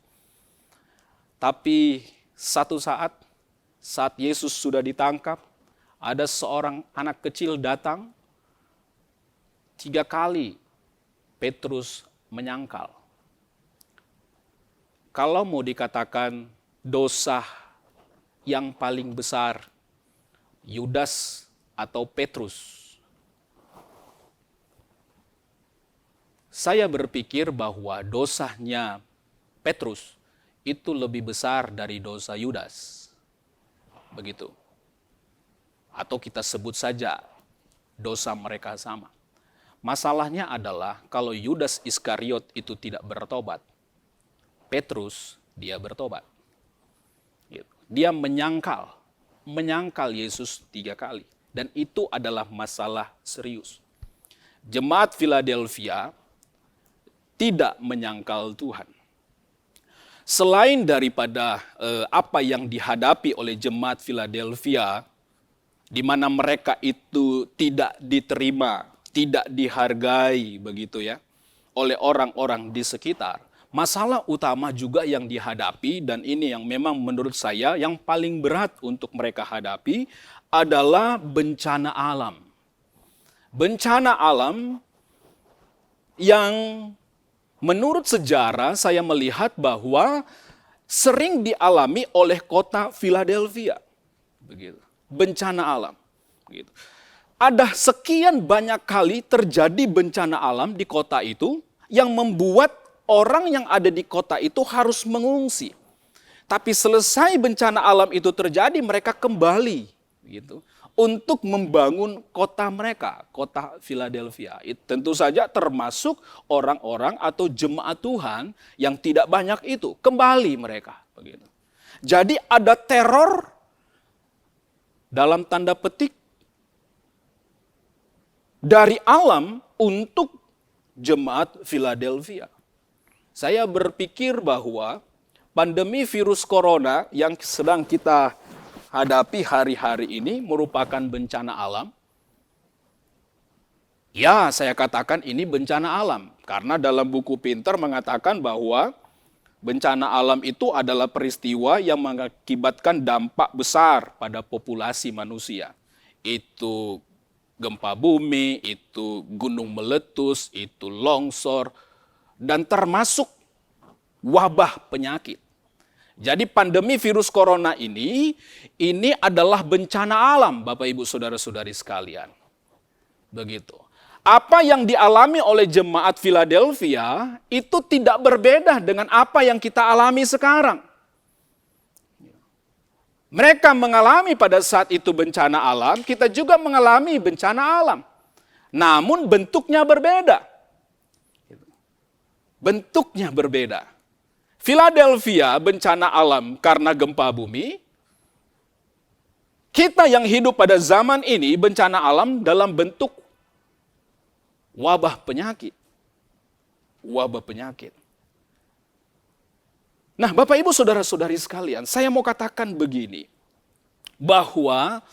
S4: Tapi satu saat Yesus sudah ditangkap, ada seorang anak kecil datang, 3 kali Petrus menyangkal. Kalau mau dikatakan dosa yang paling besar, Yudas atau Petrus, saya berpikir bahwa dosanya Petrus itu lebih besar dari dosa Yudas. Begitu. Atau kita sebut saja dosa mereka sama. Masalahnya adalah kalau Yudas Iskariot itu tidak bertobat, Petrus dia bertobat. Dia menyangkal Yesus 3 kali. Dan itu adalah masalah serius. Jemaat Philadelphia tidak menyangkal Tuhan. Selain daripada apa yang dihadapi oleh jemaat Philadelphia, di mana mereka itu tidak diterima, tidak dihargai begitu ya, oleh orang-orang di sekitar. Masalah utama juga yang dihadapi, dan ini yang memang menurut saya yang paling berat untuk mereka hadapi, adalah bencana alam. Bencana alam yang menurut sejarah saya melihat bahwa sering dialami oleh kota Philadelphia. Begitu. Bencana alam. Begitu. Ada sekian banyak kali terjadi bencana alam di kota itu yang membuat orang yang ada di kota itu harus mengungsi. Tapi selesai bencana alam itu terjadi, mereka kembali gitu untuk membangun kota mereka, kota Philadelphia. Tentu saja termasuk orang-orang atau jemaat Tuhan yang tidak banyak itu, kembali mereka begitu. Jadi ada teror dalam tanda petik dari alam untuk jemaat Philadelphia. Saya berpikir bahwa pandemi virus corona yang sedang kita hadapi hari-hari ini merupakan bencana alam? Ya, saya katakan ini bencana alam. Karena dalam buku Pinter mengatakan bahwa bencana alam itu adalah peristiwa yang mengakibatkan dampak besar pada populasi manusia. Itu gempa bumi, itu gunung meletus, itu longsor, dan termasuk wabah penyakit. Jadi pandemi virus corona ini adalah bencana alam, Bapak Ibu Saudara-saudari sekalian. Begitu. Apa yang dialami oleh jemaat Philadelphia itu tidak berbeda dengan apa yang kita alami sekarang. Mereka mengalami pada saat itu bencana alam, kita juga mengalami bencana alam. Namun bentuknya berbeda. Bentuknya berbeda. Philadelphia bencana alam karena gempa bumi. Kita yang hidup pada zaman ini bencana alam dalam bentuk wabah penyakit. Wabah penyakit. Nah, Bapak Ibu Saudara-saudari sekalian, saya mau katakan begini. Bahwa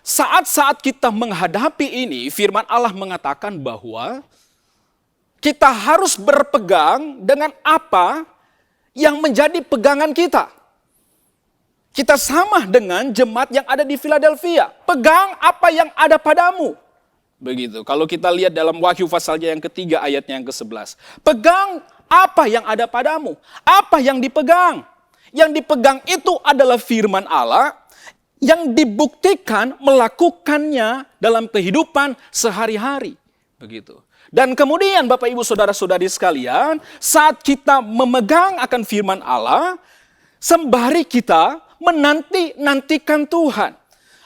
S4: saat-saat kita menghadapi ini, firman Allah mengatakan bahwa kita harus berpegang dengan apa yang menjadi pegangan kita. Kita sama dengan jemaat yang ada di Philadelphia. Pegang apa yang ada padamu. Begitu. Kalau kita lihat dalam Wahyu pasalnya yang ketiga ayatnya yang ke-11. Pegang apa yang ada padamu. Apa yang dipegang. Yang dipegang itu adalah firman Allah yang dibuktikan melakukannya dalam kehidupan sehari-hari. Begitu. Dan kemudian Bapak Ibu Saudara-saudari sekalian, saat kita memegang akan firman Allah, sembari kita menantikan Tuhan.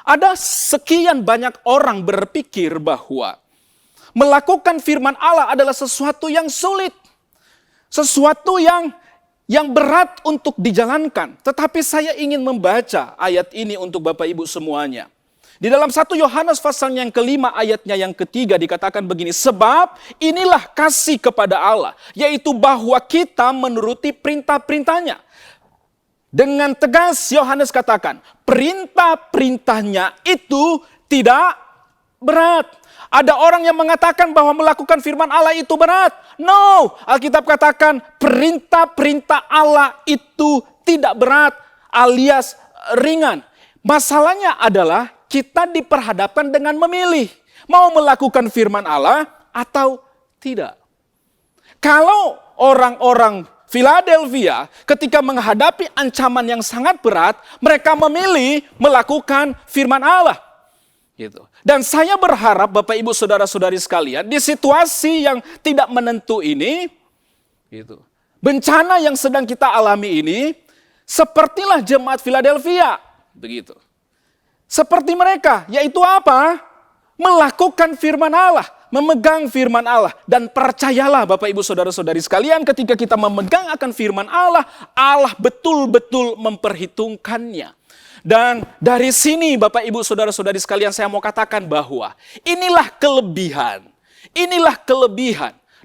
S4: Ada sekian banyak orang berpikir bahwa melakukan firman Allah adalah sesuatu yang sulit. Sesuatu yang berat untuk dijalankan. Tetapi saya ingin membaca ayat ini untuk Bapak Ibu semuanya. Di dalam 1 Yohanes pasalnya yang kelima ayatnya yang ketiga dikatakan begini. Sebab inilah kasih kepada Allah. Yaitu bahwa kita menuruti perintah-perintahnya. Dengan tegas Yohanes katakan, perintah-perintahnya itu tidak berat. Ada orang yang mengatakan bahwa melakukan firman Allah itu berat. No, Alkitab katakan perintah-perintah Allah itu tidak berat alias ringan. Masalahnya adalah kita diperhadapkan dengan memilih. Mau melakukan firman Allah atau tidak. Kalau orang-orang Philadelphia ketika menghadapi ancaman yang sangat berat, mereka memilih melakukan firman Allah. Gitu. Dan saya berharap Bapak Ibu Saudara-saudari sekalian, di situasi yang tidak menentu ini, gitu, bencana yang sedang kita alami ini, sepertilah jemaat Philadelphia. Begitu. Seperti mereka, yaitu apa? Melakukan firman Allah. Memegang firman Allah. Dan percayalah Bapak Ibu Saudara-saudari sekalian, ketika kita memegang akan firman Allah, Allah betul-betul memperhitungkannya. Dan dari sini Bapak Ibu Saudara-saudari sekalian, saya mau katakan bahwa inilah kelebihan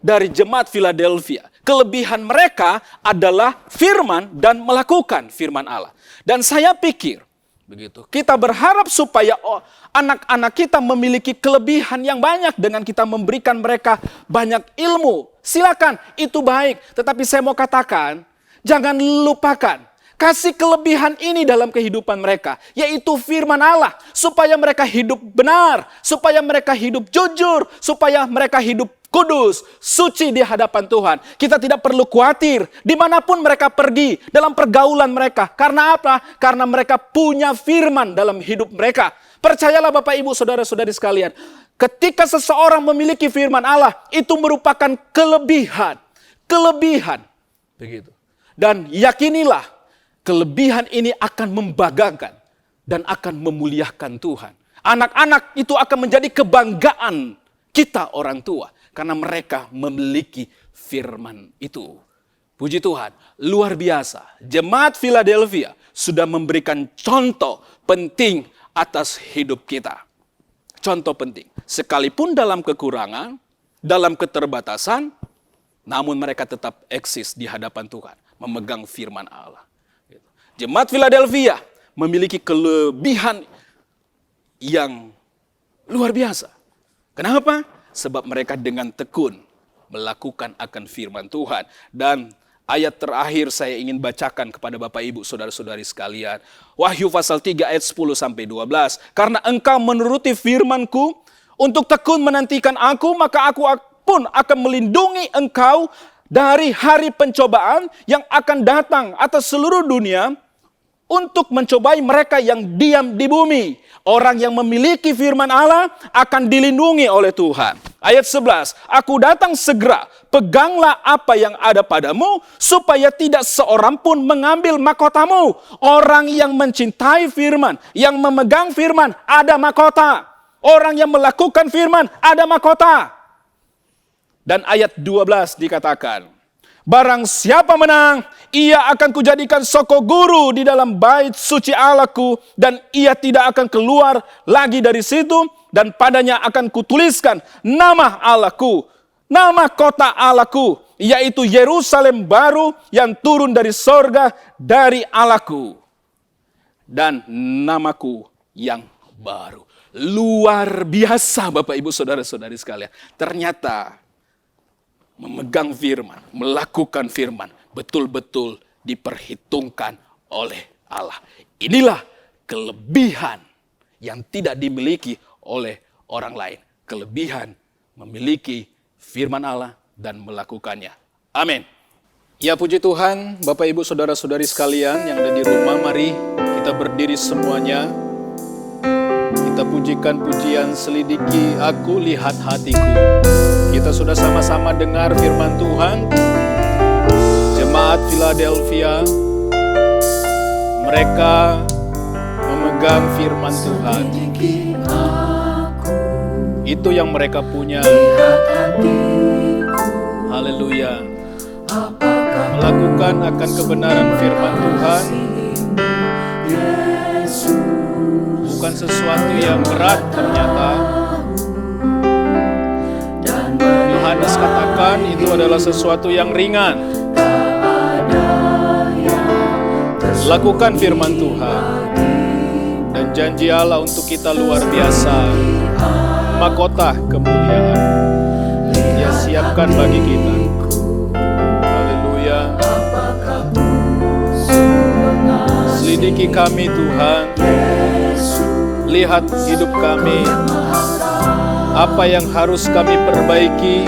S4: dari jemaat Philadelphia. Kelebihan mereka adalah firman dan melakukan firman Allah. Dan saya pikir, begitu. Kita berharap supaya anak-anak kita memiliki kelebihan yang banyak dengan kita memberikan mereka banyak ilmu. Silakan, itu baik. Tetapi saya mau katakan, jangan lupakan. Kasih kelebihan ini dalam kehidupan mereka. Yaitu firman Allah. Supaya mereka hidup benar. Supaya mereka hidup jujur. Supaya mereka hidup kudus, suci di hadapan Tuhan. Kita tidak perlu khawatir dimanapun mereka pergi dalam pergaulan mereka. Karena apa? Karena mereka punya firman dalam hidup mereka. Percayalah Bapak Ibu Saudara-saudari sekalian. Ketika seseorang memiliki firman Allah, itu merupakan kelebihan. Kelebihan. Begitu. Dan yakinilah, kelebihan ini akan membanggakan dan akan memuliakan Tuhan. Anak-anak itu akan menjadi kebanggaan kita orang tua. Karena mereka memiliki firman itu. Puji Tuhan, luar biasa. Jemaat Philadelphia sudah memberikan contoh penting atas hidup kita. Contoh penting. Sekalipun dalam kekurangan, dalam keterbatasan, namun mereka tetap eksis di hadapan Tuhan. Memegang firman Allah. Jemaat Philadelphia memiliki kelebihan yang luar biasa. Kenapa? Sebab mereka dengan tekun melakukan akan firman Tuhan. Dan ayat terakhir saya ingin bacakan kepada Bapak Ibu Saudara-saudari sekalian. Wahyu pasal 3 ayat 10 sampai 12. Karena engkau menuruti firman-Ku untuk tekun menantikan Aku, maka Aku pun akan melindungi engkau dari hari pencobaan yang akan datang atas seluruh dunia untuk mencobai mereka yang diam di bumi. Orang yang memiliki firman Allah akan dilindungi oleh Tuhan. Ayat 11, Aku datang segera, peganglah apa yang ada padamu, supaya tidak seorang pun mengambil mahkotamu. Orang yang mencintai firman, yang memegang firman, ada mahkota. Orang yang melakukan firman, ada mahkota. Dan ayat 12 dikatakan, barang siapa menang, ia akan kujadikan soko guru di dalam bait suci Allahku, dan ia tidak akan keluar lagi dari situ, dan padanya akan kutuliskan nama Allahku, nama kota Allahku, yaitu Yerusalem baru yang turun dari sorga dari Allahku, dan namaku yang baru. Luar biasa Bapak Ibu Saudara-saudari sekalian. Ternyata memegang firman, melakukan firman, betul-betul diperhitungkan oleh Allah. Inilah kelebihan yang tidak dimiliki oleh orang lain. Kelebihan memiliki firman Allah dan melakukannya. Amin. Ya puji Tuhan, Bapak Ibu Saudara-saudari sekalian yang ada di rumah, mari kita berdiri semuanya. Kita pujikan pujian selidiki aku, lihat hatiku. Kita sudah sama-sama dengar firman Tuhan. Jemaat Philadelphia, mereka memegang firman Tuhan. Itu yang mereka punya. Haleluya. Melakukan akan kebenaran firman Tuhan bukan sesuatu yang berat ternyata. Yohanes katakan itu adalah sesuatu yang ringan. Lakukan firman Tuhan, dan janji Allah untuk kita luar biasa. Mahkota kemuliaan Dia siapkan bagi kita. Haleluya. Selidiki kami Tuhan, lihat hidup kami, apa yang harus kami perbaiki,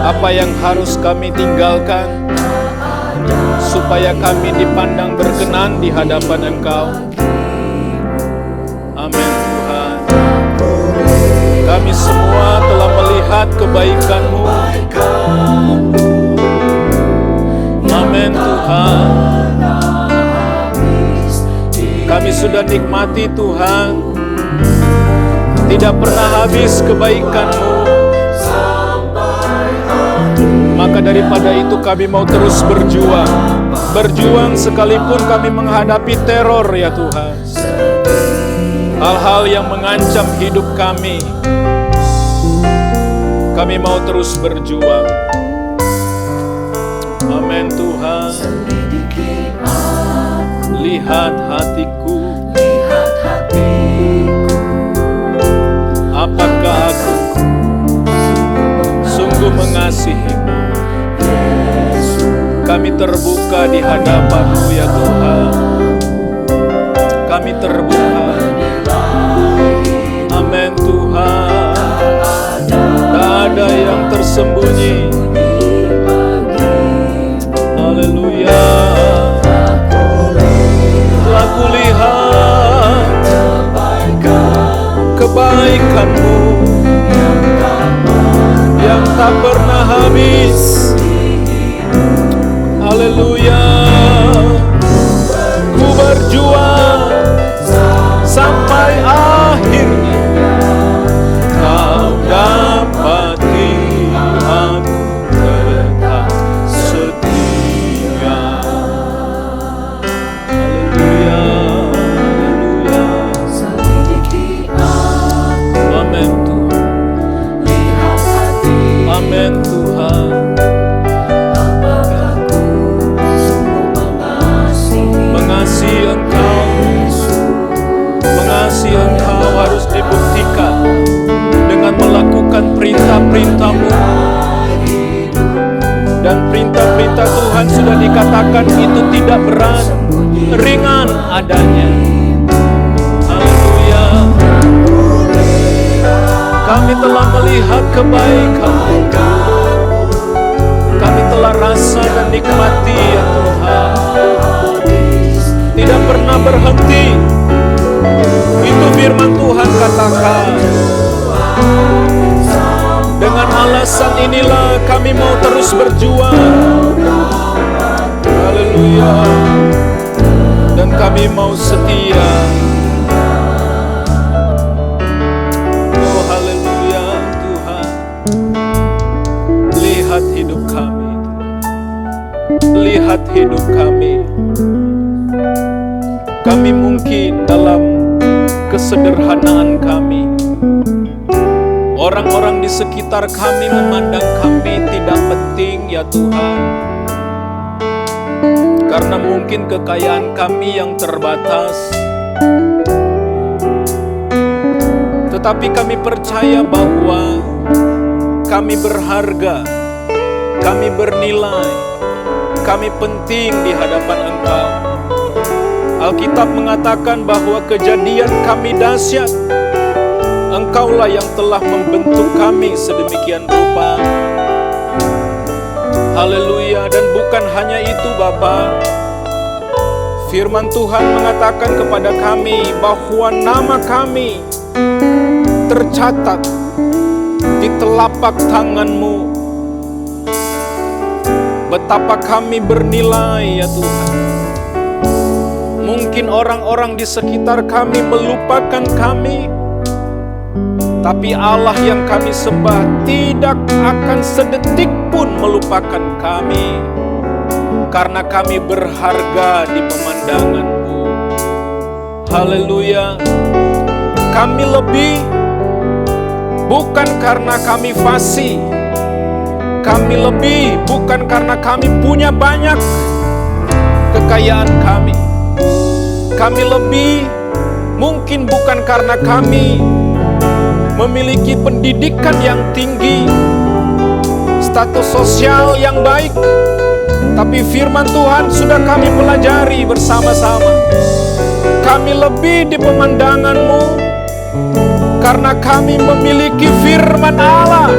S4: apa yang harus kami tinggalkan, supaya kami dipandang berkenan di hadapan Engkau. Amin Tuhan. Kami semua telah melihat kebaikan-Mu. Amin Tuhan. Kami sudah nikmati Tuhan, tidak pernah habis kebaikan-Mu. Maka daripada itu kami mau terus berjuang. Berjuang sekalipun kami menghadapi teror ya Tuhan. Hal-hal yang mengancam hidup kami. Kami mau terus berjuang. Amin Tuhan. Lihat hatiku. Apakah aku sungguh mengasihi-Mu? Kami terbuka di hadapan-Mu ya Tuhan. Kami terbuka. Amin Tuhan. Tak ada yang tersembunyi. Haleluya. Telah kulihat kebaikan-Mu yang tak pernah habis. Haleluya. Ku berjuang sampai akhirnya Kau dapati aku tetap setia. Haleluya. Haleluya. Amin Tuhan. Amin melakukan perintah-perintah-Mu. Dan perintah-perintah Tuhan sudah dikatakan itu tidak berat, ringan adanya. Haleluya. Kami telah melihat kebaikan, kami telah rasa dan nikmati ya Tuhan. Tidak pernah berhenti. Itu firman Tuhan katakan. Dengan alasan inilah kami mau terus berjuang. Haleluya. Dan kami mau setia. Oh haleluya Tuhan. Lihat hidup kami. Lihat hidup kami. Kami mungkin dalam kesederhanaan kami, orang-orang di sekitar kami memandang kami tidak penting ya Tuhan. Karena mungkin kekayaan kami yang terbatas. Tetapi kami percaya bahwa kami berharga, kami bernilai, kami penting di hadapan Engkau. Alkitab mengatakan bahwa kejadian kami dahsyat. Engkaulah yang telah membentuk kami sedemikian rupa. Haleluya. Dan bukan hanya itu Bapa. Firman Tuhan mengatakan kepada kami bahwa nama kami tercatat di telapak tangan-Mu. Betapa kami bernilai ya Tuhan. Mungkin orang-orang di sekitar kami melupakan kami, tapi Allah yang kami sembah tidak akan sedetik pun melupakan kami, karena kami berharga di pemandangan-Mu. Haleluya. Kami lebih bukan karena kami fasih, kami lebih bukan karena kami punya banyak kekayaan kami. Kami lebih mungkin bukan karena kami memiliki pendidikan yang tinggi, status sosial yang baik, tapi firman Tuhan sudah kami pelajari bersama-sama. Kami lebih di pemandangan-Mu karena kami memiliki firman Allah,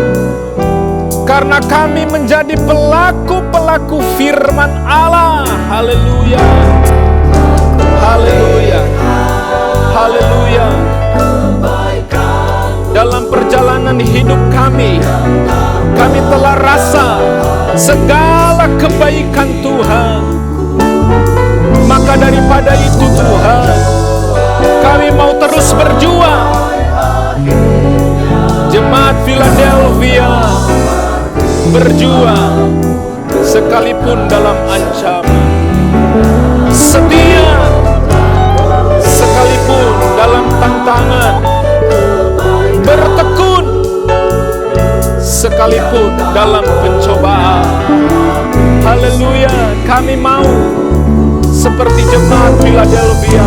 S4: karena kami menjadi pelaku-pelaku firman Allah. Haleluya. Haleluya. Haleluya. Dalam perjalanan hidup kami telah rasa segala kebaikan Tuhan. Maka daripada itu Tuhan, kami mau terus berjuang. Jemaat Philadelphia berjuang sekalipun dalam ancaman, setia sekalipun dalam tantangan, bertekun sekalipun dalam pencobaan. Haleluya. Kami mau seperti jemaat Philadelphia.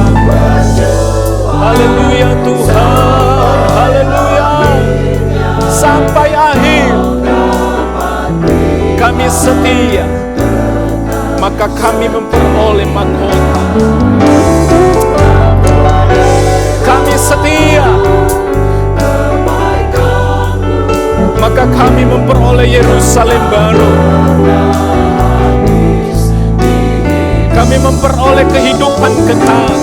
S4: Haleluya Tuhan. Haleluya. Sampai akhir kami setia, maka kami memperoleh mahkota. Kami setia, maka kami memperoleh Yerusalem baru. Kami memperoleh kehidupan kekal.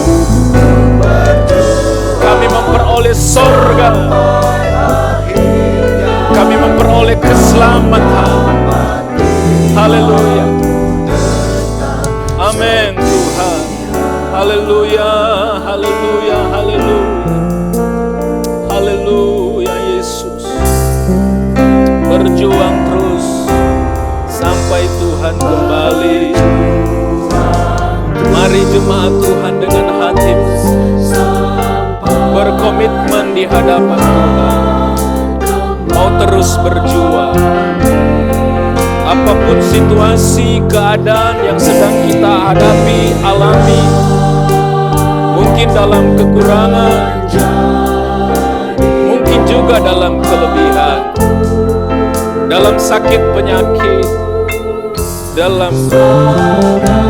S4: Kami memperoleh sorga. Kami memperoleh keselamatan. Haleluya. Amin Tuhan. Haleluya. Haleluya. Haleluya. Haleluya Yesus. Berjuang terus sampai Tuhan kembali. Mari jemaat Tuhan dengan hati berkomitmen di hadapan Tuhan, mau terus berjuang. Apapun situasi, keadaan yang sedang kita hadapi, alami, mungkin dalam kekurangan, mungkin juga dalam kelebihan, dalam sakit penyakit, dalam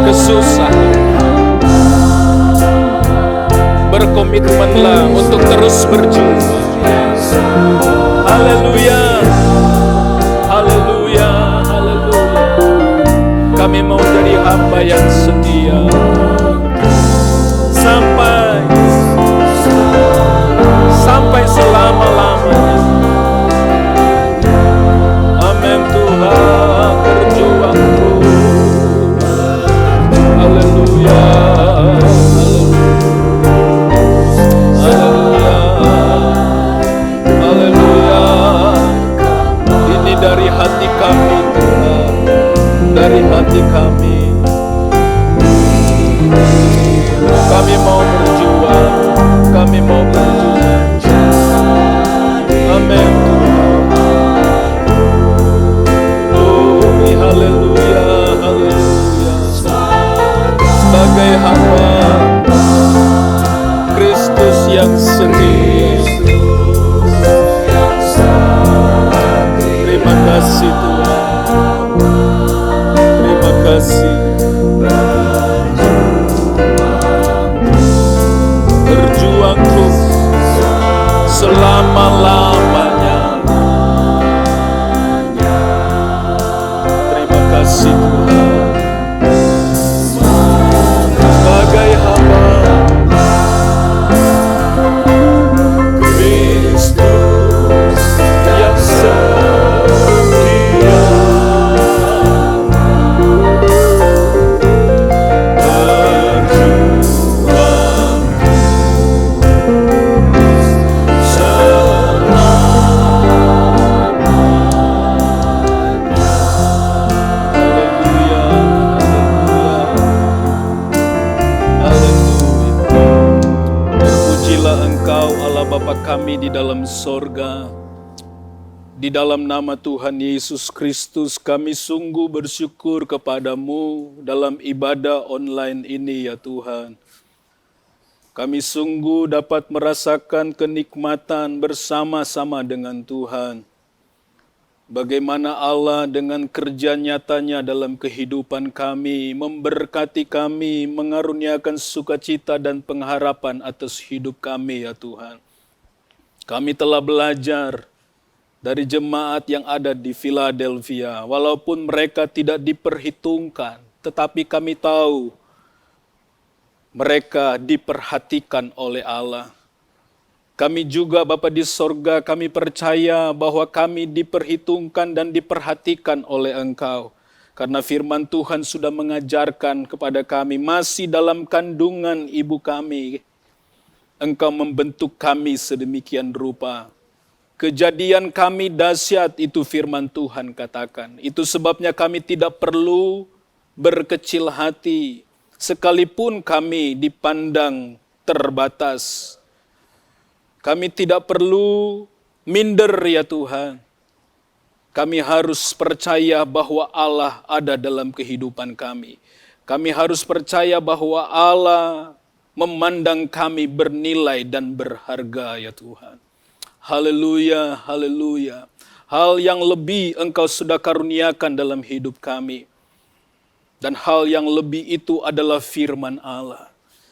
S4: kesusahan. Berkomitmenlah untuk terus berjuang. Haleluya, haleluya, haleluya. Kami mau jadi hamba yang setia sampai selama-lamanya. Amin. Tuhan, berjuang terus. Haleluya, haleluya, haleluya. Ini dari hati kami, Tuhan, dari hati kami. Kami mau berjuang, kami mau berjuang. Amin, Tuhan. Oh, haleluya, haleluya. Sebagai hamba Kristus yang setia, terima kasih Tuhan, terima kasih. Berjuang terus selama-lamanya. Terima kasih Tuhan. Sebagai hamba Kristus yang setia, Bapa kami di dalam sorga, di dalam nama Tuhan Yesus Kristus kami sungguh bersyukur kepadamu dalam ibadah online ini ya Tuhan. Kami sungguh dapat merasakan kenikmatan bersama-sama dengan Tuhan. Bagaimana Allah dengan kerja nyatanya dalam kehidupan kami, memberkati kami, mengaruniakan sukacita dan pengharapan atas hidup kami ya Tuhan. Kami telah belajar dari jemaat yang ada di Philadelphia, walaupun mereka tidak diperhitungkan, tetapi kami tahu mereka diperhatikan oleh Allah. Kami juga Bapa di sorga, kami percaya bahwa kami diperhitungkan dan diperhatikan oleh Engkau. Karena firman Tuhan sudah mengajarkan kepada kami, masih dalam kandungan ibu kami, Engkau membentuk kami sedemikian rupa. Kejadian kami dahsyat, itu firman Tuhan katakan. Itu sebabnya kami tidak perlu berkecil hati, sekalipun kami dipandang terbatas. Kami tidak perlu minder ya Tuhan. Kami harus percaya bahwa Allah ada dalam kehidupan kami. Kami harus percaya bahwa Allah memandang kami bernilai dan berharga ya Tuhan. Haleluya, haleluya. Hal yang lebih Engkau sudah karuniakan dalam hidup kami. Dan hal yang lebih itu adalah firman Allah.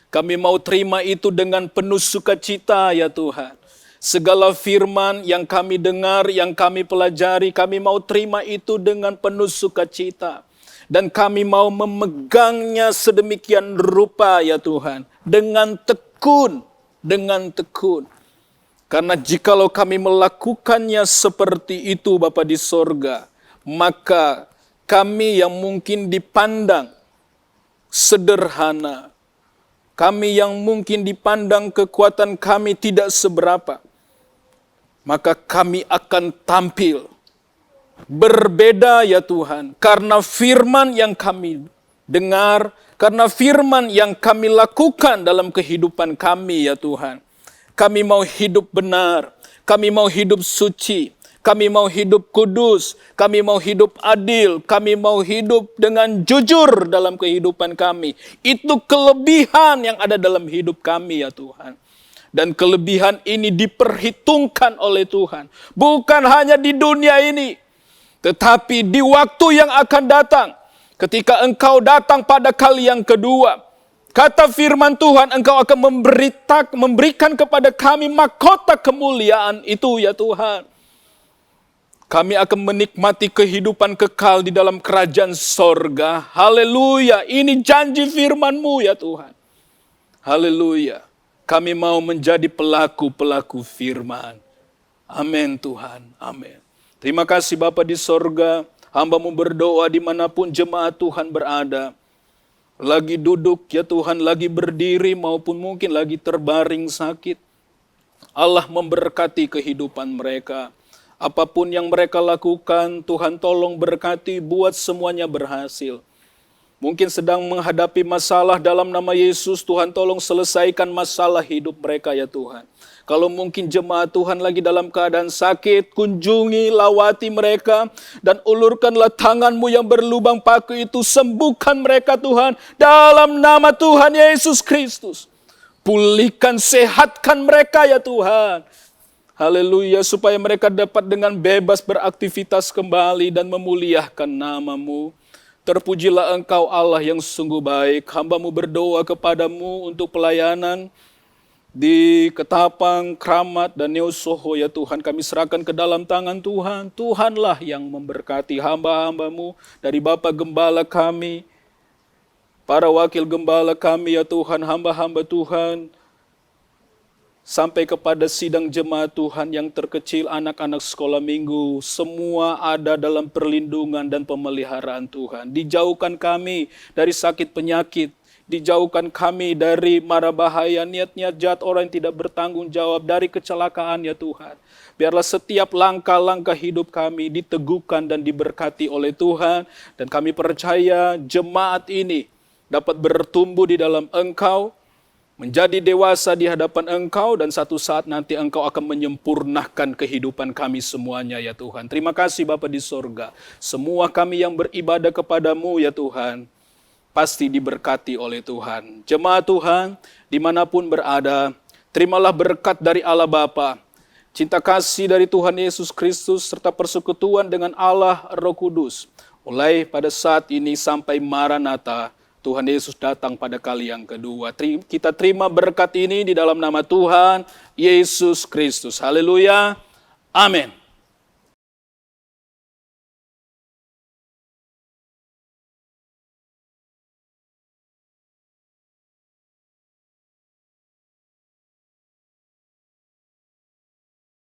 S4: Kami mau terima itu dengan penuh sukacita ya Tuhan. Segala firman yang kami dengar, yang kami pelajari, kami mau terima itu dengan penuh sukacita. Dan kami mau memegangnya sedemikian rupa ya Tuhan. Dengan tekun, dengan tekun. Karena jikalau kami melakukannya seperti itu Bapa di sorga, maka kami yang mungkin dipandang sederhana, kami yang mungkin dipandang kekuatan kami tidak seberapa, maka kami akan tampil berbeda ya Tuhan. Karena firman yang kami dengar, karena firman yang kami lakukan dalam kehidupan kami ya Tuhan. Kami mau hidup benar, kami mau hidup suci, kami mau hidup kudus, kami mau hidup adil, kami mau hidup dengan jujur dalam kehidupan kami. Itu kelebihan yang ada dalam hidup kami ya Tuhan. Dan kelebihan ini diperhitungkan oleh Tuhan. Bukan hanya di dunia ini, Tetapi di waktu yang akan datang, ketika engkau datang pada kali yang kedua, kata firman Tuhan, engkau akan memberikan kepada kami mahkota kemuliaan itu ya Tuhan. Kami akan menikmati kehidupan kekal di dalam kerajaan sorga. Haleluya, ini janji firman-Mu ya Tuhan. Haleluya, kami mau menjadi pelaku-pelaku firman. Amin Tuhan, amin. Terima kasih Bapa di sorga, hamba-Mu berdoa dimanapun jemaat Tuhan berada. Lagi duduk ya Tuhan, lagi berdiri maupun mungkin lagi terbaring sakit. Allah memberkati kehidupan mereka. Apapun yang mereka lakukan, Tuhan tolong berkati, buat semuanya berhasil. Mungkin sedang menghadapi masalah, dalam nama Yesus, Tuhan tolong selesaikan masalah hidup mereka ya Tuhan. Kalau mungkin jemaat Tuhan lagi dalam keadaan sakit, kunjungi, lawati mereka, dan ulurkanlah tangan-Mu yang berlubang paku itu, sembuhkan mereka Tuhan, dalam nama Tuhan Yesus Kristus. Pulihkan, sehatkan mereka ya Tuhan. Haleluya, supaya mereka dapat dengan bebas beraktivitas kembali dan memuliakan nama-Mu. Terpujilah Engkau Allah yang sungguh baik. Hamba-Mu berdoa kepadamu untuk pelayanan di Ketapang, Kramat, dan Neosoho ya Tuhan. Kami serahkan ke dalam tangan Tuhan. Tuhanlah yang memberkati hamba-hamba-Mu, dari Bapak Gembala kami, para wakil gembala kami ya Tuhan, hamba-hamba Tuhan, sampai kepada sidang jemaat Tuhan yang terkecil, anak-anak sekolah minggu, semua ada dalam perlindungan dan pemeliharaan Tuhan. Dijauhkan kami dari sakit penyakit, dijauhkan kami dari mara bahaya, niat-niat jahat orang yang tidak bertanggung jawab, dari kecelakaan ya Tuhan. Biarlah setiap langkah-langkah hidup kami diteguhkan dan diberkati oleh Tuhan. Dan kami percaya jemaat ini dapat bertumbuh di dalam Engkau, menjadi dewasa di hadapan Engkau, dan satu saat nanti Engkau akan menyempurnakan kehidupan kami semuanya ya Tuhan. Terima kasih Bapa di sorga. Semua kami yang beribadah kepadamu ya Tuhan, pasti diberkati oleh Tuhan. Jemaat Tuhan, dimanapun berada, terimalah berkat dari Allah Bapa, cinta kasih dari Tuhan Yesus Kristus, serta persekutuan dengan Allah Roh Kudus, mulai pada saat ini sampai Maranatha, Tuhan Yesus datang pada kali yang kedua. Kita terima berkat ini di dalam nama Tuhan Yesus Kristus. Haleluya. Amin.